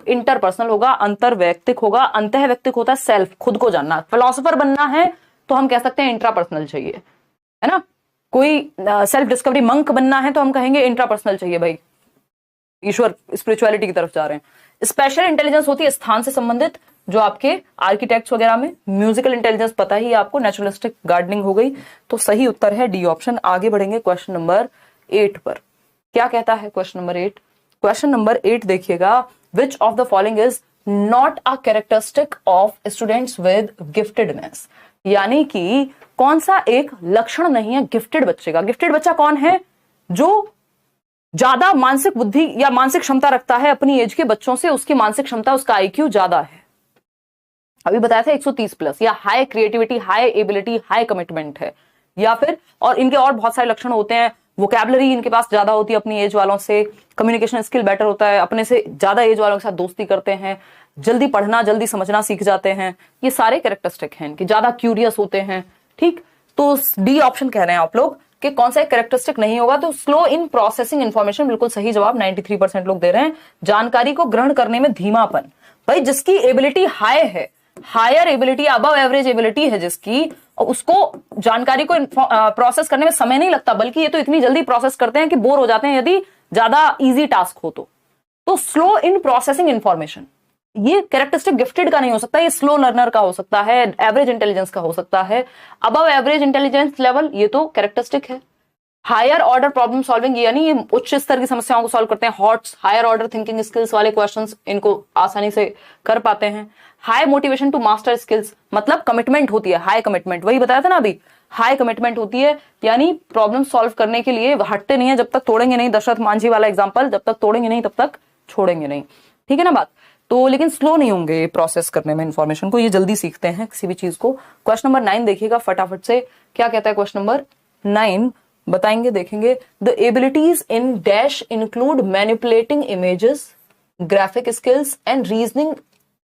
S1: इंटरपर्सनल होगा, अंतर वैयक्तिक होगा। अंतः वैयक्तिक होता है सेल्फ, खुद को जानना। फिलोसोफर बनना है तो हम कह सकते हैं इंट्रापर्सनल चाहिए, है ना। कोई सेल्फ डिस्कवरी मंक बनना है तो हम कहेंगे इंट्रापर्सनल चाहिए भाई, ईश्वर स्पिरिचुअलिटी की तरफ जा रहे हैं। स्पेशल इंटेलिजेंस होती है स्थान से संबंधित, जो आपके आर्किटेक्ट्स वगैरह में। म्यूजिकल इंटेलिजेंस पता ही आपको, नेचुरलिस्टिक गार्डनिंग हो गई। तो सही उत्तर है डी ऑप्शन। आगे बढ़ेंगे क्वेश्चन नंबर 8 पर। क्या कहता है क्वेश्चन नंबर 8? क्वेश्चन नंबर 8 देखिएगा, विच of the following is not a characteristic of students with giftedness. यानी कि कौन सा एक लक्षण नहीं है गिफ्टेड बच्चे का। गिफ्टेड बच्चा कौन है? जो ज्यादा मानसिक बुद्धि या मानसिक क्षमता रखता है अपनी एज के बच्चों से, उसकी मानसिक क्षमता, उसका आईक्यू ज्यादा है। अभी बताया था 130 प्लस, या high creativity, high ability, high commitment है, या फिर और इनके और बहुत सारे लक्षण होते हैं। वोकैबुलरी इनके पास ज्यादा होती है अपनी एज वालों से, कम्युनिकेशन स्किल बेटर होता है, अपने से ज्यादा एज वालों के साथ दोस्ती करते हैं, जल्दी पढ़ना, जल्दी समझना सीख जाते हैं। ये सारे कैरेक्टरिस्टिक हैं इनके, ज्यादा क्यूरियस होते हैं। ठीक, तो डी ऑप्शन कह रहे हैं आप लोग कि कौन सा एक कैरेक्टरिस्टिक नहीं होगा। तो स्लो इन प्रोसेसिंग इंफॉर्मेशन, बिल्कुल सही जवाब, 93% लोग दे रहे हैं। जानकारी को ग्रहण करने में धीमापन, भाई जिसकी एबिलिटी हाई है, higher ability, above average ability है जिसकी, उसको जानकारी को प्रोसेस करने में समय नहीं लगता, बल्कि ये तो इतनी जल्दी प्रोसेस करते हैं कि बोर हो जाते हैं यदि ज्यादा इजी टास्क हो तो स्लो इन प्रोसेसिंग इंफॉर्मेशन, ये कैरेक्टरिस्टिक गिफ्टेड का नहीं हो सकता, ये स्लो लर्नर का हो सकता है, एवरेज इंटेलिजेंस का हो सकता है। अबव एवरेज इंटेलिजेंस लेवल, ये तो कैरेक्टरिस्टिक है। हायर ऑर्डर प्रॉब्लम सॉल्विंग, यानी ये उच्च स्तर की समस्याओं को सॉल्व करते हैं। HOTS, higher order thinking skills वाले क्वेश्चंस इनको आसानी से कर पाते हैं। High motivation to master skills, मतलब कमिटमेंट होती है, हाई कमिटमेंट, वही बताया था ना अभी, हाई कमिटमेंट होती है, यानी प्रॉब्लम सॉल्व करने के लिए हटते नहीं है, जब तक तोड़ेंगे नहीं, दशरथ मांझी वाला एग्जाम्पल, जब तक तोड़ेंगे नहीं तब तक छोड़ेंगे नहीं। ठीक है ना बात। तो लेकिन स्लो नहीं होंगे प्रोसेस करने में इंफॉर्मेशन को, ये जल्दी सीखते हैं किसी भी चीज को। क्वेश्चन नंबर 9 देखिएगा फटाफट से, क्या कहता है क्वेश्चन नंबर 9, बताएंगे, देखेंगे। The abilities in dash include manipulating images, graphic skills and reasoning,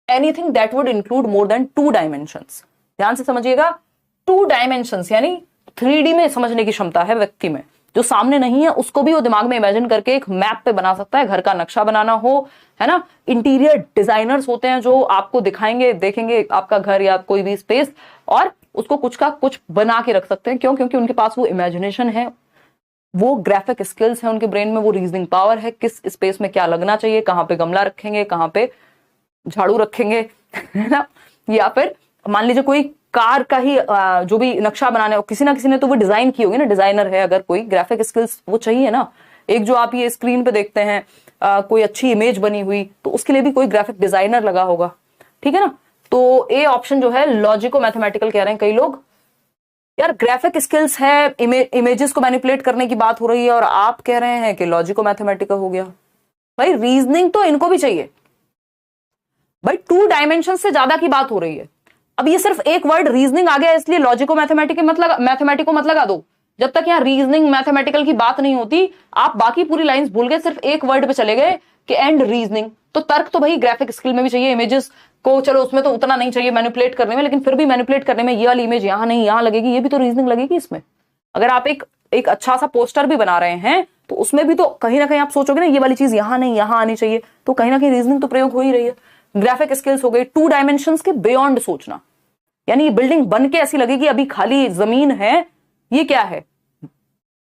S1: anything that would include more than 2 dimensions. ध्यान से समझिएगा, 2 डायमेंशंस यानी 3D में समझने की क्षमता है व्यक्ति में, जो सामने नहीं है उसको भी वो दिमाग में इमेजिन करके एक मैप पे बना सकता है। घर का नक्शा बनाना हो, है ना, इंटीरियर डिजाइनर्स होते हैं जो आपको दिखाएंगे, देखेंगे आपका घर या कोई भी स्पेस, और उसको कुछ का कुछ बना के रख सकते हैं। क्यों? क्योंकि उनके पास वो इमेजिनेशन है, वो ग्राफिक स्किल्स है उनके ब्रेन में, वो रीजनिंग पावर है, किस स्पेस में क्या लगना चाहिए, कहाँ पे गमला रखेंगे, कहाँ पे झाड़ू रखेंगे, है ना। या फिर मान लीजिए कोई कार का ही जो भी नक्शा बनाने, किसी ना किसी ने तो वो डिजाइन की होगी ना, डिजाइनर है अगर कोई, ग्राफिक स्किल्स वो चाहिए ना। एक जो आप ये स्क्रीन पे देखते हैं कोई अच्छी इमेज बनी हुई, तो उसके लिए भी कोई ग्राफिक डिजाइनर लगा होगा, ठीक है ना। तो ए ऑप्शन जो है लॉजिको मैथमेटिकल कह रहे हैं कई लोग। यार ग्राफिक स्किल्स है, इमेजेस को मैनिपुलेट करने की बात हो रही है, और आप कह रहे हैं कि लॉजिको मैथमेटिकल हो गया। भाई रीजनिंग तो इनको भी चाहिए भाई, 2 डायमेंशन से ज्यादा की बात हो रही है। अब ये सिर्फ एक वर्ड रीजनिंग आ गया इसलिए लॉजिको मैथमेटिको मत लगा दो। जब तक यहाँ रीजनिंग मैथमेटिकल की बात नहीं होती, आप बाकी पूरी लाइंस भूल गए, सिर्फ एक वर्ड पे चले गए कि एंड रीजनिंग। तो तर्क तो भाई ग्राफिक स्किल में भी चाहिए, इमेजेस को चलो उसमें तो उतना नहीं चाहिए मैनिपुलेट करने में, लेकिन फिर भी मैनिपुलेट करने में ये वाली इमेज यहाँ नहीं यहाँ लगेगी, ये भी तो रीजनिंग लगेगी इसमें। अगर आप एक अच्छा सा पोस्टर भी बना रहे हैं तो उसमें भी तो कहीं ना कहीं आप सोचोगे ना ये वाली चीज यहाँ नहीं यहाँ आनी चाहिए, तो कहीं ना कहीं रीजनिंग तो प्रयोग हो ही रही है। ग्राफिक स्किल्स हो गई 2 डायमेंशंस के बियॉन्ड सोचना, यानी ये बिल्डिंग बन के ऐसी लगेगी अभी खाली जमीन है, ये क्या है,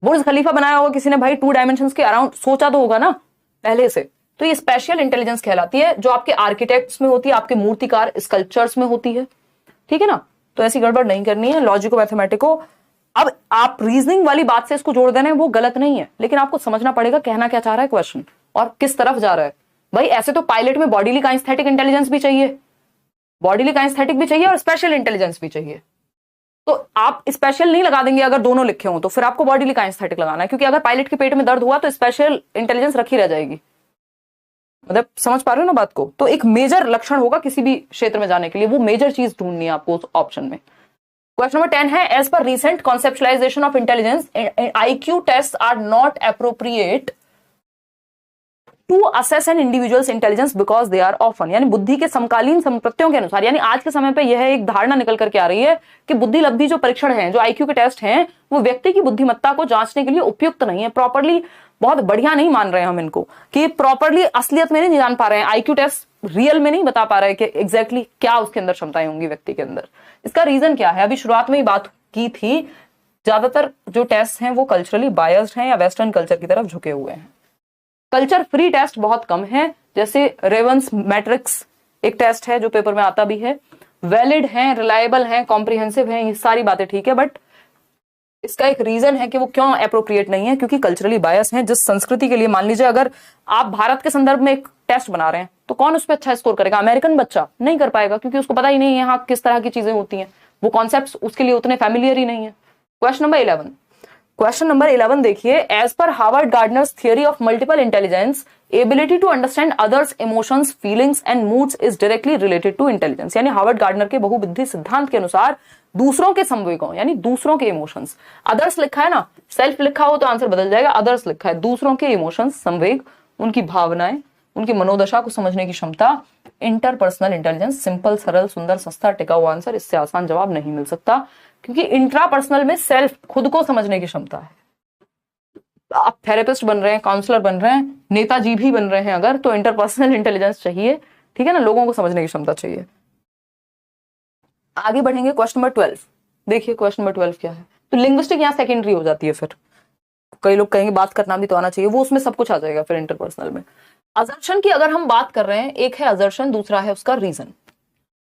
S1: बुर्ज खलीफा बनाया होगा किसी ने भाई, 2 डायमेंशंस के अराउंड सोचा तो होगा ना पहले से। तो ये स्पेशल इंटेलिजेंस कहलाती है, जो आपके आर्किटेक्ट्स में होती है, आपके मूर्तिकार स्कल्पचर्स में होती है, ठीक है ना। तो ऐसी गड़बड़ नहीं करनी है, लॉजिको मैथमेटिको। अब आप रीजनिंग वाली बात से इसको जोड़ देना वो गलत नहीं है, लेकिन आपको समझना पड़ेगा कहना क्या चाह रहा है क्वेश्चन और किस तरफ जा रहा है। भाई ऐसे तो पायलट में बॉडीली काइनेस्थेटिक इंटेलिजेंस भी चाहिए, बॉडीली काइनेस्थेटिक भी चाहिए और स्पेशल इंटेलिजेंस भी चाहिए। तो आप स्पेशल नहीं लगा देंगे अगर दोनों लिखे हो, तो फिर आपको बॉडीली काइनेस्थेटिक लगाना है, क्योंकि अगर पायलट के पेट में दर्द हुआ तो स्पेशल इंटेलिजेंस रखी रह जाएगी। मतलब समझ पा रहे हो ना बात को। तो एक मेजर लक्षण होगा किसी भी क्षेत्र में जाने के लिए, वो मेजर चीज ढूंढनी है आपको उस ऑप्शन में। क्वेश्चन नंबर 10 है, as per recent conceptualisation of intelligence IQ test are not appropriate to assess an individuals intelligence because they are often, यानी बुद्धि के समकालीन संप्रत्यों के अनुसार, यानी आज के समय पे यह एक धारणा निकल करके आ रही है कि बुद्धि लब्धि जो परीक्षण है, जो IQ के टेस्ट हैं, वो व्यक्ति की बुद्धिमत्ता को जांचने के लिए उपयुक्त नहीं है, प्रॉपरली बहुत बढ़िया नहीं मान रहे हैं हम इनको, कि प्रॉपरली असलियत में नहीं जान पा रहे हैं, IQ टेस्ट रियल में नहीं बता पा रहे हैं कि एग्जैक्टली क्या उसके अंदर क्षमताएं होंगी व्यक्ति के अंदर। इसका रीजन क्या है, अभी शुरुआत में ही बात की थी, ज्यादातर जो टेस्ट हैं वो कल्चरली बायस्ड हैं या वेस्टर्न कल्चर की तरफ झुके हुए हैं। कल्चर फ्री टेस्ट बहुत कम है, जैसे रेवंस मैट्रिक्स एक टेस्ट है जो पेपर में आता भी है, वैलिड है, रिलायबल है, कॉम्प्रिहेंसिव है, ये सारी बातें ठीक है, बट इसका एक रीजन है कि वो क्यों एप्रोप्रिएट नहीं है, क्योंकि कल्चरली बायस है। जिस संस्कृति के लिए, मान लीजिए अगर आप भारत के संदर्भ में एक टेस्ट बना रहे हैं तो कौन उस पर अच्छा स्कोर करेगा, अमेरिकन बच्चा नहीं कर पाएगा, क्योंकि उसको पता ही नहीं है यहाँ किस तरह की चीजें होती हैं, वो कॉन्सेप्ट्स उसके लिए उतने फैमिलियर ही नहीं है। क्वेश्चन नंबर 11 देखिए, as per Howard Gardner's theory of multiple intelligence, ability to understand others emotions, feelings and moods is directly related to intelligence, यानी हार्वर्ड गार्डनर के बहुबुद्धि सिद्धांत के अनुसार दूसरों के संवेगों यानी दूसरों के इमोशंस, अदर्स लिखा है ना, सेल्फ लिखा हो तो आंसर बदल जाएगा, अदर्स लिखा है, दूसरों के इमोशंस, संवेग, उनकी भावनाएं, उनकी मनोदशा को समझने की क्षमता, इंटरपर्सनल इंटेलिजेंस। सिंपल, सरल, सुंदर, सस्ता, टिका हुआ आंसर, इससे आसान जवाब नहीं मिल सकता, क्योंकि इंट्रापर्सनल में सेल्फ, खुद को समझने की क्षमता है। आप थेरेपिस्ट बन रहे हैं, काउंसलर बन रहे हैं, नेताजी भी बन रहे हैं अगर, तो इंटरपर्सनल इंटेलिजेंस चाहिए, ठीक है ना, लोगों को समझने की क्षमता चाहिए। आगे बढ़ेंगे, क्वेश्चन नंबर 12 देखिए, क्वेश्चन नंबर 12 क्या है। तो लिंग्विस्टिक यहाँ सेकेंडरी हो जाती है, फिर कई लोग कहेंगे बात करना भी तो आना चाहिए, वो उसमें सब कुछ आ जाएगा फिर इंटरपर्सनल में। अजर्शन की अगर हम बात कर रहे हैं, एक है अजर्शन, दूसरा है उसका रीजन।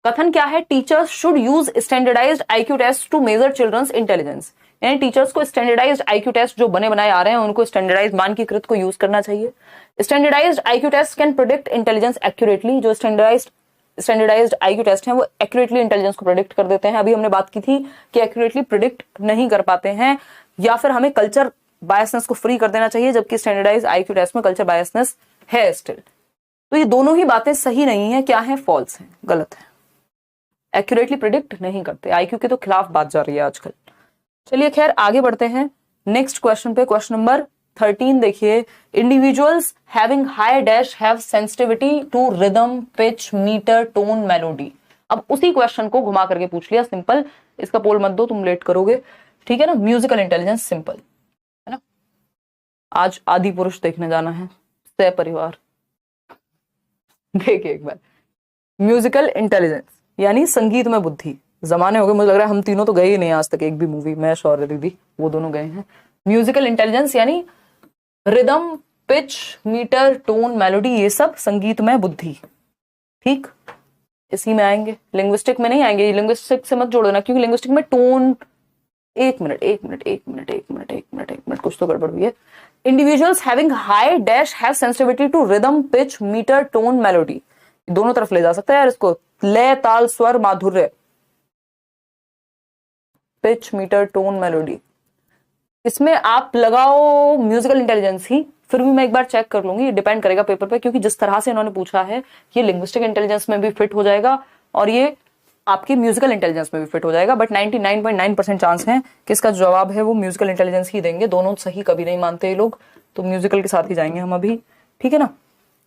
S1: कथन क्या है, teachers should use standardised IQ test to measure children's intelligence, यानी टीचर्स को स्टैंडर्डाइज्ड IQ टेस्ट जो बने बनाए आ रहे हैं उनको स्टैंडर्डाइज्ड मानकीकृत को यूज करना चाहिए। Standardised IQ test can predict intelligence accurately, जो स्टैंडर्डाइज्ड IQ टेस्ट हैं वो एक्यूरेटली इंटेलिजेंस को प्रेडिक्ट कर देते हैं। अभी हमने बात की थी कि एक्यूरेटली प्रेडिक्ट नहीं कर पाते हैं, या फिर हमें कल्चर बायसनेस को फ्री कर देना चाहिए, जबकि स्टैंडर्डाइज्ड IQ टेस्ट में कल्चर बायसनेस है स्टिल। तो ये दोनों ही बातें सही नहीं है, क्या है, फॉल्स है, गलत है, एक्यूरेटली प्रिडिक्ट नहीं करते। आईक्यू के तो खिलाफ बात जा रही है आजकल। चलिए खैर आगे बढ़ते हैं नेक्स्ट क्वेश्चन पे। क्वेश्चन नंबर 13 देखिए, individuals having high dash have sensitivity to rhythm, pitch, metre, tone, melody. अब उसी क्वेश्चन को घुमा करके पूछ लिया, सिंपल, इसका पोल मत दो, तुम लेट करोगे, ठीक है ना। म्यूजिकल इंटेलिजेंस सिंपल है ना। आज आदि पुरुष देखने जाना है, सह परिवार। देखिए एक बार, म्यूजिकल इंटेलिजेंस यानी संगीत में बुद्धि। जमाने हो गए, मुझे लग रहा है हम तीनों तो गए ही नहीं आज तक एक भी मूवी, मैं शौर्य दीदी वो दोनों गए हैं। म्यूजिकल इंटेलिजेंस यानी rhythm, pitch, metre, tone, melody, ये सब संगीत में बुद्धि, ठीक, इसी में आएंगे, लिंग्विस्टिक में नहीं आएंगे। लिंग्विस्टिक से मत जोड़ो ना, क्योंकि लिंग्विस्टिक में टोन, एक मिनट, कुछ तो गड़बड़ हुई है। Individuals having high dash have sensitivity to rhythm, pitch, metre, tone, melody, दोनों तरफ ले जा सकता है यार इसको, लय, ताल, स्वर, माधुर्य, पिच, मीटर, टोन, मेलोडी, इसमें आप लगाओ म्यूजिकल इंटेलिजेंस ही, फिर भी मैं एक बार चेक कर लूंगी, डिपेंड करेगा पेपर पे, क्योंकि जिस तरह से इन्होंने पूछा है ये लिंग्विस्टिक इंटेलिजेंस में भी फिट हो जाएगा और ये आपकी म्यूजिकल इंटेलिजेंस में भी फिट हो जाएगा। बट 99.9% चांस है कि इसका जवाब है वो म्यूजिकल इंटेलिजेंस ही देंगे। दोनों सही कभी नहीं मानते ये लोग, तो म्यूजिकल के साथ ही जाएंगे हम अभी, ठीक है ना।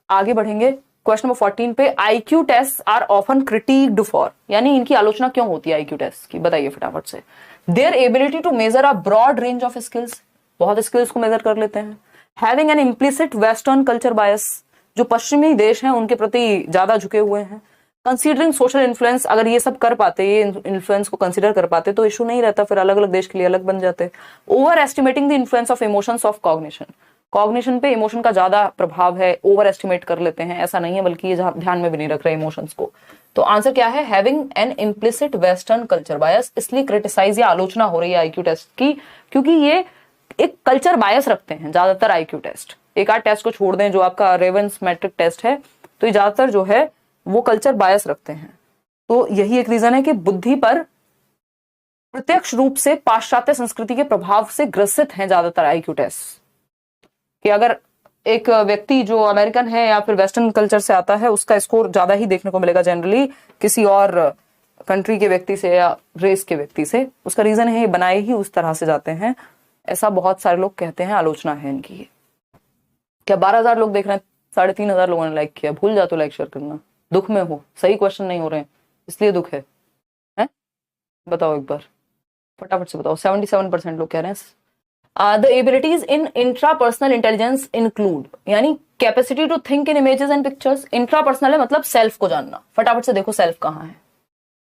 S1: आगे बढ़ेंगे क्वेश्चन नंबर 14 पे, IQ test are often critiqued for, यानी इनकी आलोचना क्यों होती है आईक्यू टेस्ट की, बताइए फटाफट से। Their ability to measure a broad range of skills, बहुत स्किल्स को मेजर कर लेते हैं। Having an implicit western culture bias, जो पश्चिमी देश हैं उनके प्रति ज्यादा झुके हुए हैं। कंसीडरिंग सोशल इन्फ्लुएंस, अगर ये सब कर पाते, ये इन्फ्लुएंस को कंसीडर कर पाते तो इशू नहीं रहता, फिर अलग अलग देश के लिए अलग बन जाते। Over estimating the influence of emotions of cognition, cognition पे इमोशन का ज्यादा प्रभाव है, ओवर एस्टिमेट कर लेते हैं, ऐसा नहीं है बल्कि ये ध्यान में भी नहीं रख रहे इमोशंस को। तो आंसर क्या है, having an implicit western culture bias. इसलिए क्रिटिसाइज या आलोचना हो रही है आईक्यू टेस्ट की, क्योंकि ये एक कल्चर बायस रखते हैं ज्यादातर आईक्यू टेस्ट। एक आध टेस्ट को छोड़ दें जो आपका रेवेंस मैट्रिक टेस्ट है, तो ये ज्यादातर जो है वो कल्चर बायस रखते हैं। तो यही एक रीजन है कि बुद्धि पर प्रत्यक्ष रूप से पाश्चात्य संस्कृति के प्रभाव से ग्रसित हैं ज्यादातर आईक्यू टेस्ट। कि अगर एक व्यक्ति जो अमेरिकन है या फिर वेस्टर्न कल्चर से आता है, उसका स्कोर ज्यादा ही देखने को मिलेगा जनरली किसी और कंट्री के व्यक्ति से या रेस के व्यक्ति से। उसका रीजन है ये बनाए ही उस तरह से जाते हैं, ऐसा बहुत सारे लोग कहते हैं, आलोचना है इनकी। क्या 12,000 लोग देख रहे हैं, 3,500 लोगों ने लाइक किया, भूल जा तो लाइक शेयर करना। दुख में हो, सही क्वेश्चन नहीं हो रहे हैं इसलिए दुख है? बताओ एक बार फटाफट से बताओ। 77% लोग कह रहे हैं the abilities in intrapersonal intelligence include, यानी capacity to think in images and pictures. Intrapersonal है मतलब सेल्फ को जानना, फटाफट से देखो सेल्फ कहाँ है।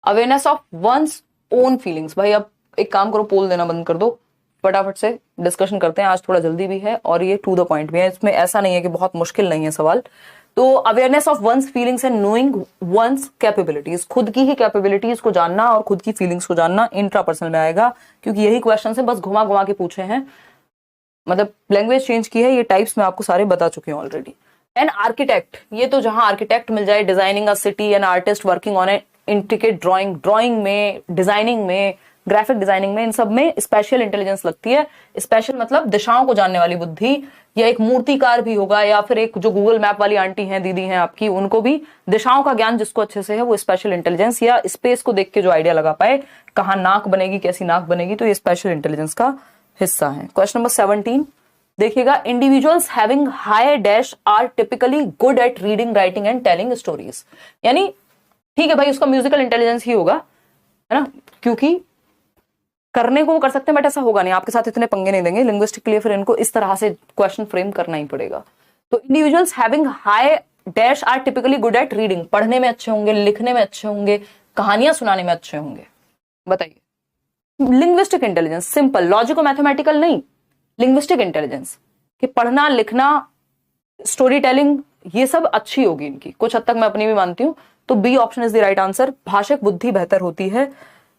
S1: Awareness of one's own feelings, भाई अब एक काम करो, पोल देना बंद कर दो, फटाफट से डिस्कशन करते हैं, आज थोड़ा जल्दी भी है और ये टू द पॉइंट भी है, इसमें ऐसा नहीं है कि बहुत मुश्किल नहीं है सवाल। तो awareness of one's feelings and knowing one's capabilities, खुद की ही कैपेबिलिटीज को जानना और खुद की फीलिंग्स को जानना इंट्रापर्सनल में आएगा, क्योंकि यही क्वेश्चन है, बस घुमा घुमा के पूछे हैं, मतलब लैंग्वेज चेंज की है। ये टाइप्स मैं आपको सारे बता चुकी हूँ ऑलरेडी। एन आर्किटेक्ट, ये तो जहां आर्किटेक्ट मिल जाए, designing a city, an artist working on A intricate drawing, drawing में, डिजाइनिंग में, ग्राफिक डिजाइनिंग में, इन सब में स्पेशल इंटेलिजेंस लगती है। स्पेशल मतलब दिशाओं को जानने वाली बुद्धि, या एक मूर्तिकार भी होगा, या फिर एक जो गूगल मैप वाली आंटी हैं, दीदी हैं आपकी, उनको भी दिशाओं का ज्ञान जिसको अच्छे से है वो स्पेशल इंटेलिजेंस, या स्पेस को देख के जो आइडिया लगा पाए कहाँ नाक बनेगी, कैसी नाक बनेगी, तो ये स्पेशल इंटेलिजेंस का हिस्सा है। क्वेश्चन नंबर 17 देखिएगा, individuals having high dash are typically good at reading, writing and telling stories. यानी ठीक है भाई, उसका म्यूजिकल इंटेलिजेंस ही होगा, है ना, क्योंकि करने को वो कर सकते हैं बट ऐसा होगा नहीं, आपके साथ इतने पंगे नहीं देंगे लिंग्विस्टिकली, फिर इनको इस तरह से क्वेश्चन फ्रेम करना ही पड़ेगा। तो individuals having high dash are typically good at reading, पढ़ने में अच्छे होंगे, लिखने में अच्छे होंगे, कहानियां सुनाने में अच्छे होंगे। बताइए, linguistic intelligence simple, logico mathematical नहीं, लिंग्विस्टिक इंटेलिजेंस कि पढ़ना, लिखना, स्टोरी टेलिंग, ये सब अच्छी होगी इनकी, कुछ हद तक मैं अपनी भी मानती हूँ। तो B option is the right answer. भाषिक बुद्धि बेहतर होती है,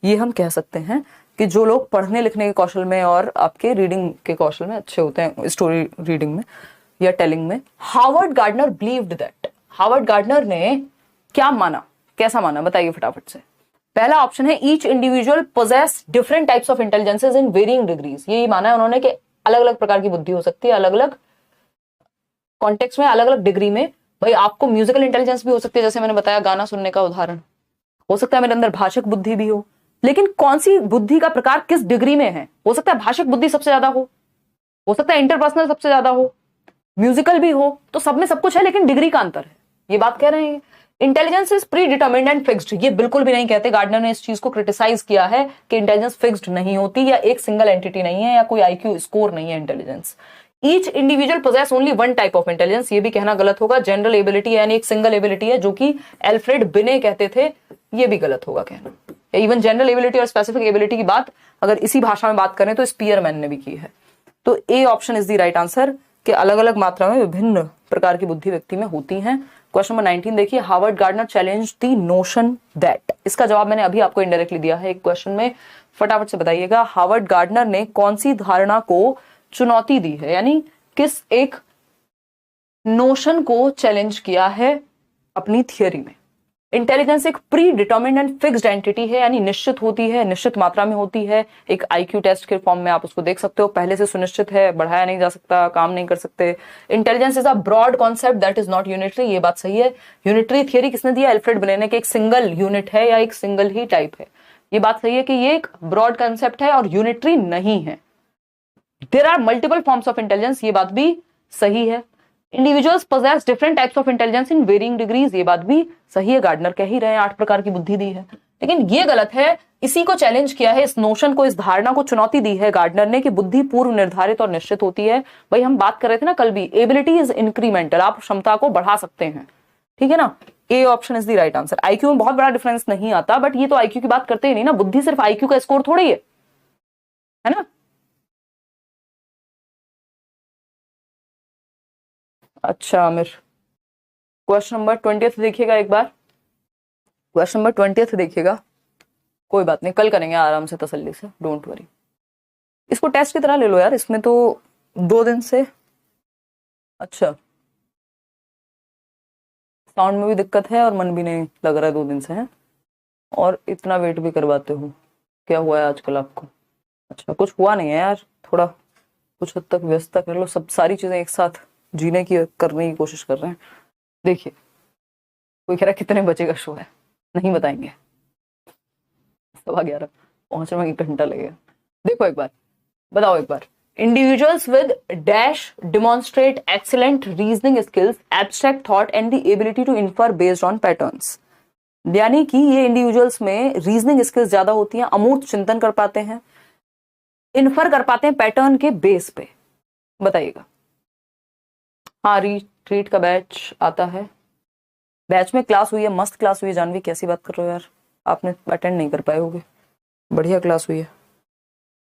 S1: ये हम कह सकते हैं कि जो लोग पढ़ने लिखने के कौशल में और आपके रीडिंग के कौशल में अच्छे होते हैं, स्टोरी रीडिंग में या टेलिंग में। Harvard gardener believed that, Harvard Gardner ने क्या माना, कैसा माना, बताइए फटाफट से। पहला ऑप्शन है each individual possesses different types of intelligences in varying degrees, ये माना है उन्होंने कि अलग अलग प्रकार की बुद्धि हो सकती है, अलग अलग कॉन्टेक्स्ट में, अलग अलग डिग्री में, भाई आपको म्यूजिकल इंटेलिजेंस भी हो सकती है, जैसे मैंने बताया गाना सुनने का उदाहरण, हो सकता है मेरे अंदर भाषिक बुद्धि भी हो लेकिन कौन सी बुद्धि का प्रकार किस डिग्री में है, हो सकता है भाषिक बुद्धि सबसे ज्यादा हो सकता है इंटरपर्सनल सबसे ज्यादा हो, म्यूजिकल भी हो, तो सब में सब कुछ है लेकिन डिग्री का अंतर है, ये बात कह रहे हैं। Intelligence is pre determined and fixed, ये बिल्कुल भी नहीं कहते। गार्डनर ने इस चीज को क्रिटिसाइज किया है कि इंटेलिजेंस फिक्स्ड नहीं होती, या एक सिंगल एंटिटी नहीं है, या कोई आईक्यू स्कोर नहीं है intelligence. Each individual possesses only one type of intelligence, ये भी कहना गलत होगा। जनरल एबिलिटी यानी एक सिंगल एबिलिटी है, जो कि एल्फ्रेड बिने कहते थे, ये भी गलत होगा कहना। इवन जनरल एबिलिटी और स्पेसिफिक एबिलिटी की बात अगर इसी भाषा में बात करें तो स्पीयरमैन ने भी की है। तो A option is the right answer कि अलग अलग मात्रा में विभिन्न प्रकार की बुद्धि व्यक्ति में होती हैं। क्वेश्चन नंबर 19 देखिए, Harvard gardener challenge the notion that, इसका जवाब मैंने अभी आपको इनडायरेक्टली दिया है एक क्वेश्चन में, फटाफट से बताइएगा। हार्वर्ड गार्डनर ने कौन सी धारणा को चुनौती दी है, यानी किस एक नोशन को चैलेंज किया है अपनी थियरी में। इंटेलिजेंस एक pre determined and fixed entity है, यानी निश्चित होती है, निश्चित मात्रा में होती है। एक आईक्यू टेस्ट के फॉर्म में आप उसको देख सकते हो, पहले से सुनिश्चित है, बढ़ाया नहीं जा सकता, काम नहीं कर सकते। Intelligence is a broad concept that is not unitary, ये बात सही है। यूनिटरी थियरी किसने दिया? एल्फ्रेड बिने ने, कि एक सिंगल यूनिट है या एक सिंगल ही टाइप है, ये बात सही है कि ये एक ब्रॉड कॉन्सेप्ट है और यूनिटरी नहीं है। There are multiple forms of intelligence, ये बात भी सही है। Individuals possess different types of intelligence in varying degrees, ये बात भी सही है, गार्डनर कह ही रहे हैं 8 प्रकार की बुद्धि दी है। लेकिन ये गलत है, इसी को चैलेंज किया है, इस नोशन को, इस धारणा को चुनौती दी है गार्डनर ने कि बुद्धि पूर्व निर्धारित और निश्चित होती है। भाई हम बात कर रहे थे ना कल भी, एबिलिटी इज इंक्रीमेंटल, आप क्षमता को बढ़ा सकते हैं, ठीक है ना। A option is the right answer. IQ में बहुत बड़ा डिफरेंस नहीं आता, बट ये तो आईक्यू की बात करते ही नहीं ना, बुद्धि सिर्फ आईक्यू का स्कोर थोड़ी है ना। अच्छा आमिर, क्वेश्चन नंबर 20 देखिएगा एक बार, क्वेश्चन नंबर 20 देखिएगा, कोई बात नहीं कल करेंगे आराम से तसल्ली से, डोंट वरी। इसको टेस्ट की तरह ले लो यार, इसमें तो 2 दिन से, अच्छा साउंड में भी दिक्कत है और मन भी नहीं लग रहा है 2 दिन से है, और इतना वेट भी करवाते हो, क्या हुआ है आजकल आपको? अच्छा कुछ हुआ नहीं है यार, थोड़ा कुछ हद तक व्यस्तता कर लो, सब सारी चीजें एक साथ जीने की करने की कोशिश कर रहे हैं। देखिए कोई कह रहा है कितने बजे का शो है, नहीं बताएंगे, 11:15 पहुंचने में 1 घंटा लगेगा। देखो एक बार बताओ एक बार, individuals with dash demonstrate excellent reasoning skills, abstract thought and the ability to infer based on patterns, यानी कि ये इंडिविजुअल्स में रीजनिंग स्किल्स ज्यादा होती हैं, अमूर्त चिंतन कर पाते हैं, इन्फर कर पाते हैं पैटर्न के बेस पे। बताइएगा। हाँ रिट्रीट का बैच आता है, बैच में क्लास हुई है, मस्त क्लास हुई है। जानवी कैसी बात कर रहे हो यार, आपने अटेंड नहीं कर पाए होगे, बढ़िया क्लास हुई है।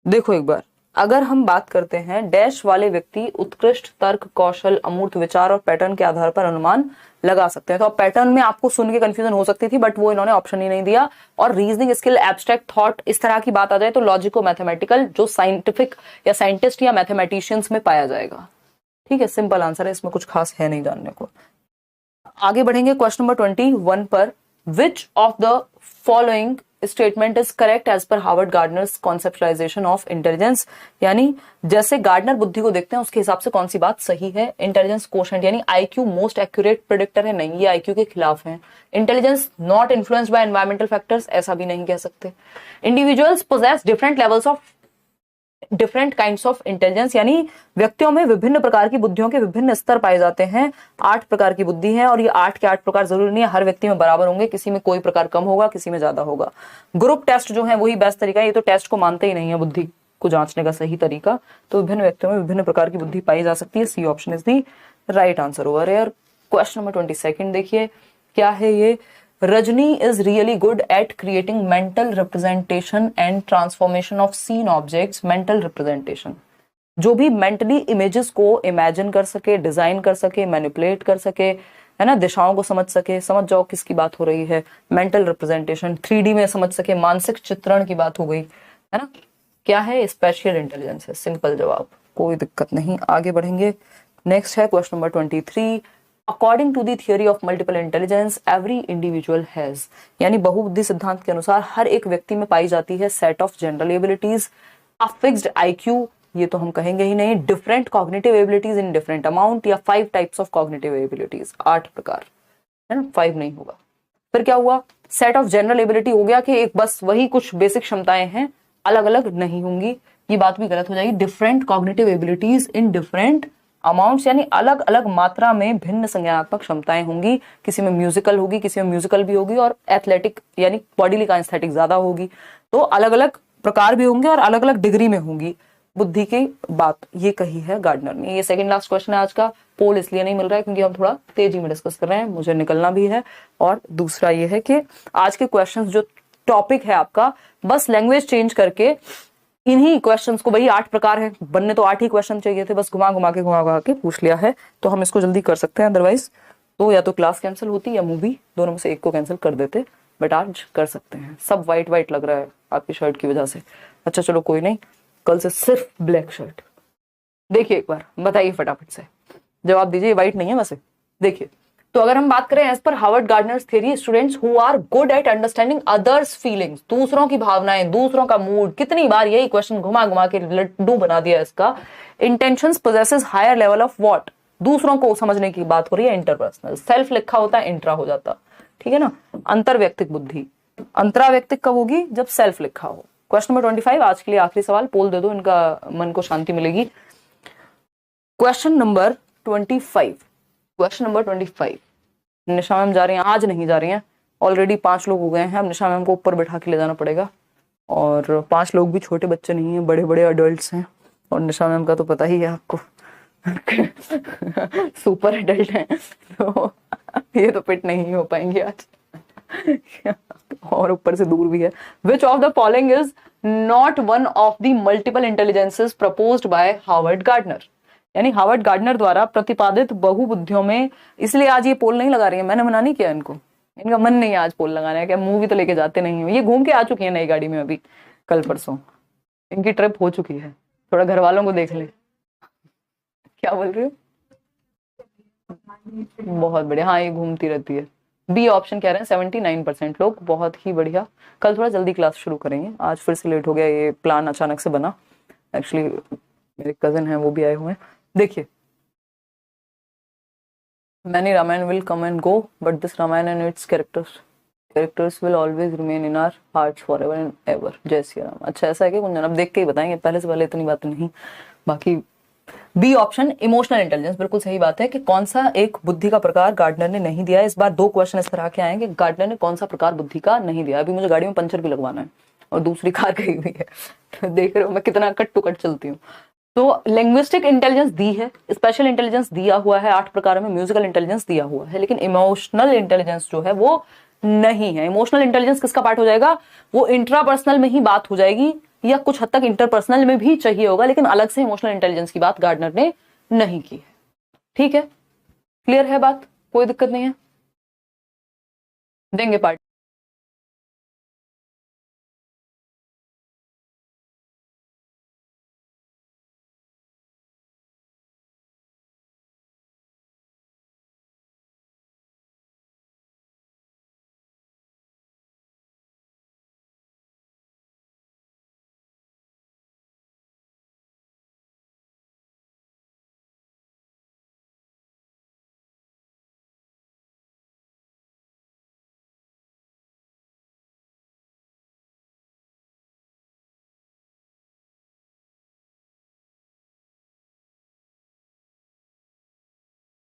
S1: देखो एक बार, अगर हम बात करते हैं डैश वाले व्यक्ति उत्कृष्ट तर्क कौशल, अमूर्त विचार और पैटर्न के आधार पर अनुमान लगा सकते हैं। तो अब पैटर्न में आपको सुन के कंफ्यूजन हो सकती थी, बट वो इन्होंने ऑप्शन ही नहीं दिया। और रीजनिंग स्किल, एब्स्ट्रैक्ट थॉट, इस तरह की बात आ जाए तो लॉजिको मैथमेटिकल, जो साइंटिफिक या साइंटिस्ट या मैथमेटिशियंस में पाया जाएगा। ठीक है, सिंपल आंसर है, इसमें कुछ खास है नहीं जानने को। आगे बढ़ेंगे क्वेश्चन नंबर 21 पर, which of the following statement is correct as per Howard Gardner's conceptualisation of intelligence, यानी जैसे गार्डनर बुद्धि को देखते हैं उसके हिसाब से कौन सी बात सही है। इंटेलिजेंस कोशेंट यानी आईक्यू मोस्ट एक्यूरेट प्रेडिक्टर है, नहीं, ये आईक्यू के खिलाफ है। Intelligence not influenced by environmental factors, ऐसा भी नहीं कह सकते। Individuals possess different levels of different kinds of intelligence, यानी व्यक्तियों में विभिन्न प्रकार की बुद्धियों के विभिन्न स्तर पाए जाते हैं। 8 प्रकार की बुद्धि है, और ये 8 के 8 प्रकार जरूरी नहीं है हर व्यक्ति में बराबर होंगे, किसी में कोई प्रकार कम होगा, किसी में ज्यादा होगा। ग्रुप टेस्ट जो है वही बेस्ट तरीका है, ये तो टेस्ट को मानते ही नहीं है बुद्धि को जांचने का सही तरीका। तो विभिन्न व्यक्तियों में विभिन्न प्रकार की बुद्धि पाई जा सकती है, C option is the right answer over here. Question number 22 देखिए, क्या है ये, Rajni is really good at creating mental representation and transformation of scene objects. Mental representation, जो भी मेंटली इमेजेस को इमेजिन कर सके, डिजाइन कर सके, मैनिपुलेट कर सके, है ना, दिशाओं को समझ सके, समझ जाओ किसकी बात हो रही है, मेंटल रिप्रेजेंटेशन, 3D में समझ सके, मानसिक चित्रण की बात हो गई, है ना। क्या है, स्पेशल इंटेलिजेंस है, सिंपल जवाब, कोई दिक्कत नहीं। आगे बढ़ेंगे, नेक्स्ट है question number 23। According to the theory of multiple intelligence every individual has, यानी बहुबुद्धि सिद्धांत के अनुसार हर एक व्यक्ति में पाई जाती है set of general abilities, a fixed IQ, ये तो हम कहेंगे ही नहीं। Different cognitive abilities in different amount, या 5 टाइप्स ऑफ कॉग्निटिव एबिलिटीज, 8 प्रकार, है ना, 5 नहीं होगा। फिर क्या हुआ, सेट ऑफ जनरल एबिलिटी हो गया कि एक बस वही कुछ बेसिक क्षमताएं हैं, अलग अलग नहीं होंगी, ये बात भी गलत हो जाएगी। Different cognitive abilities in different amounts, यानी अलग अलग मात्रा में भिन्न संज्ञानात्मक क्षमताएं होंगी, किसी में म्यूजिकल होगी, किसी में म्यूजिकल भी होगी, और एथलेटिक यानी बॉडीली काइनेस्थेटिक ज्यादा होगी। तो अलग अलग प्रकार भी होंगे और अलग अलग डिग्री में होंगी बुद्धि की बात, ये कही है गार्डनर ने। ये सेकंड लास्ट क्वेश्चन है आज का। पोल इसलिए नहीं मिल रहा है क्योंकि हम थोड़ा तेजी में डिस्कस कर रहे हैं, मुझे निकलना भी है। और दूसरा ये है कि आज के क्वेश्चंस जो टॉपिक है आपका, बस लैंग्वेज चेंज करके इन्हीं क्वेश्चंस को, वही 8 प्रकार है, बनने तो 8 ही क्वेश्चन चाहिए थे, बस घुमा घुमा के पूछ लिया है, तो हम इसको जल्दी कर सकते हैं। अदरवाइज तो या तो क्लास कैंसिल होती या मूवी, दोनों में से एक को कैंसिल कर देते, बट आज कर सकते हैं। सब व्हाइट व्हाइट लग रहा है आपकी शर्ट की वजह से। अच्छा चलो कोई नहीं, कल से सिर्फ ब्लैक शर्ट। देखिए एक बार बताइए फटाफट से, जवाब दीजिए। व्हाइट नहीं है वैसे। देखिए, तो अगर हम बात करें as per Howard Gardner's theory, students who are good at understanding others feelings, दूसरों की भावनाएं, दूसरों का मूड, कितनी बार यही क्वेश्चन घुमा घुमा के लड्डू बना दिया इसका। Intentions possesses higher level of what, दूसरों को समझने की बात हो रही है, इंटरपर्सनल। सेल्फ लिखा होता है, इंट्रा हो जाता, ठीक है ना। अंतर्व्यक्तिक बुद्धि, अंतराव्यक्तिक कब होगी, जब सेल्फ लिखा हो। क्वेश्चन नंबर 25 आज के लिए आखिरी सवाल, पोल दे दो, इनका मन को शांति मिलेगी। क्वेश्चन नंबर 25, क्वेश्चन नंबर 25, निशा मैम जा रही हैं, आज नहीं जा रही हैं, ऑलरेडी 5 लोग हो गए हैं, अब निशा मैम को ऊपर बैठा के ले जाना पड़ेगा। और 5 लोग भी छोटे बच्चे नहीं हैं, बड़े बड़े अडल्ट हैं, और निशा मैम का तो पता ही है आपको सुपर एडल्ट हैं, तो ये तो फिट नहीं हो पाएंगे आज और ऊपर से दूर भी है। विच of the following is not one of the multiple intelligences proposed by Harvard gardener, यानी हार्वर्ड गार्डनर द्वारा प्रतिपादित बहुबुद्धियों में। इसलिए आज ये पोल नहीं लगा रही है, मैंने मना नहीं किया इनको, इनका मन नहीं है आज पोल लगाने का, मूवी तो लेके जाते नहीं हो, ये घूम के आ चुकी है नई गाड़ी में, अभी कल परसों इनकी ट्रिप हो चुकी है, थोड़ा घर वालों को देख ले। क्या बोल रही हो? बहुत बढ़िया, हाँ ये घूमती रहती है। बी ऑप्शन कह रहे हैं 79% लोग, बहुत ही बढ़िया। कल थोड़ा जल्दी क्लास शुरू करेंगे, आज फिर से लेट हो गया, ये प्लान अचानक से बना। एक्चुअली मेरे कजन हैं वो भी आए हुए हैं। देखिए, many Ramayana will come and go, but this Ramayana and its characters will always remain in our hearts forever and ever. जय श्री राम। अच्छा ऐसा है कि कुंजन, अब देख के ही बताएंगे, पहले से पहले इतनी बात नहीं। बाकी बी ऑप्शन इमोशनल इंटेलिजेंस, बिल्कुल सही बात है कि कौन सा एक बुद्धि का प्रकार गार्डनर ने नहीं दिया है। इस बार 2 क्वेश्चन इस तरह के आए कि गार्डनर ने कौन सा प्रकार बुद्धि का नहीं दिया। अभी मुझे गाड़ी में पंचर भी लगवाना है और दूसरी कार गई हुई है, तो देख रहे हो मैं कितना कट टू कट चलती हूँ। तो लिंग्विस्टिक इंटेलिजेंस दी है, स्पेशल इंटेलिजेंस दिया हुआ है 8 प्रकार में, म्यूजिकल इंटेलिजेंस दिया हुआ है, लेकिन इमोशनल इंटेलिजेंस जो है वो नहीं है। इमोशनल इंटेलिजेंस किसका पार्ट हो जाएगा, वो इंट्रापर्सनल में ही बात हो जाएगी, या कुछ हद तक इंटरपर्सनल में भी चाहिए होगा, लेकिन अलग से इमोशनल इंटेलिजेंस की बात गार्डनर ने नहीं की है। ठीक है, क्लियर है बात, कोई दिक्कत नहीं है, देंगे पार्टी।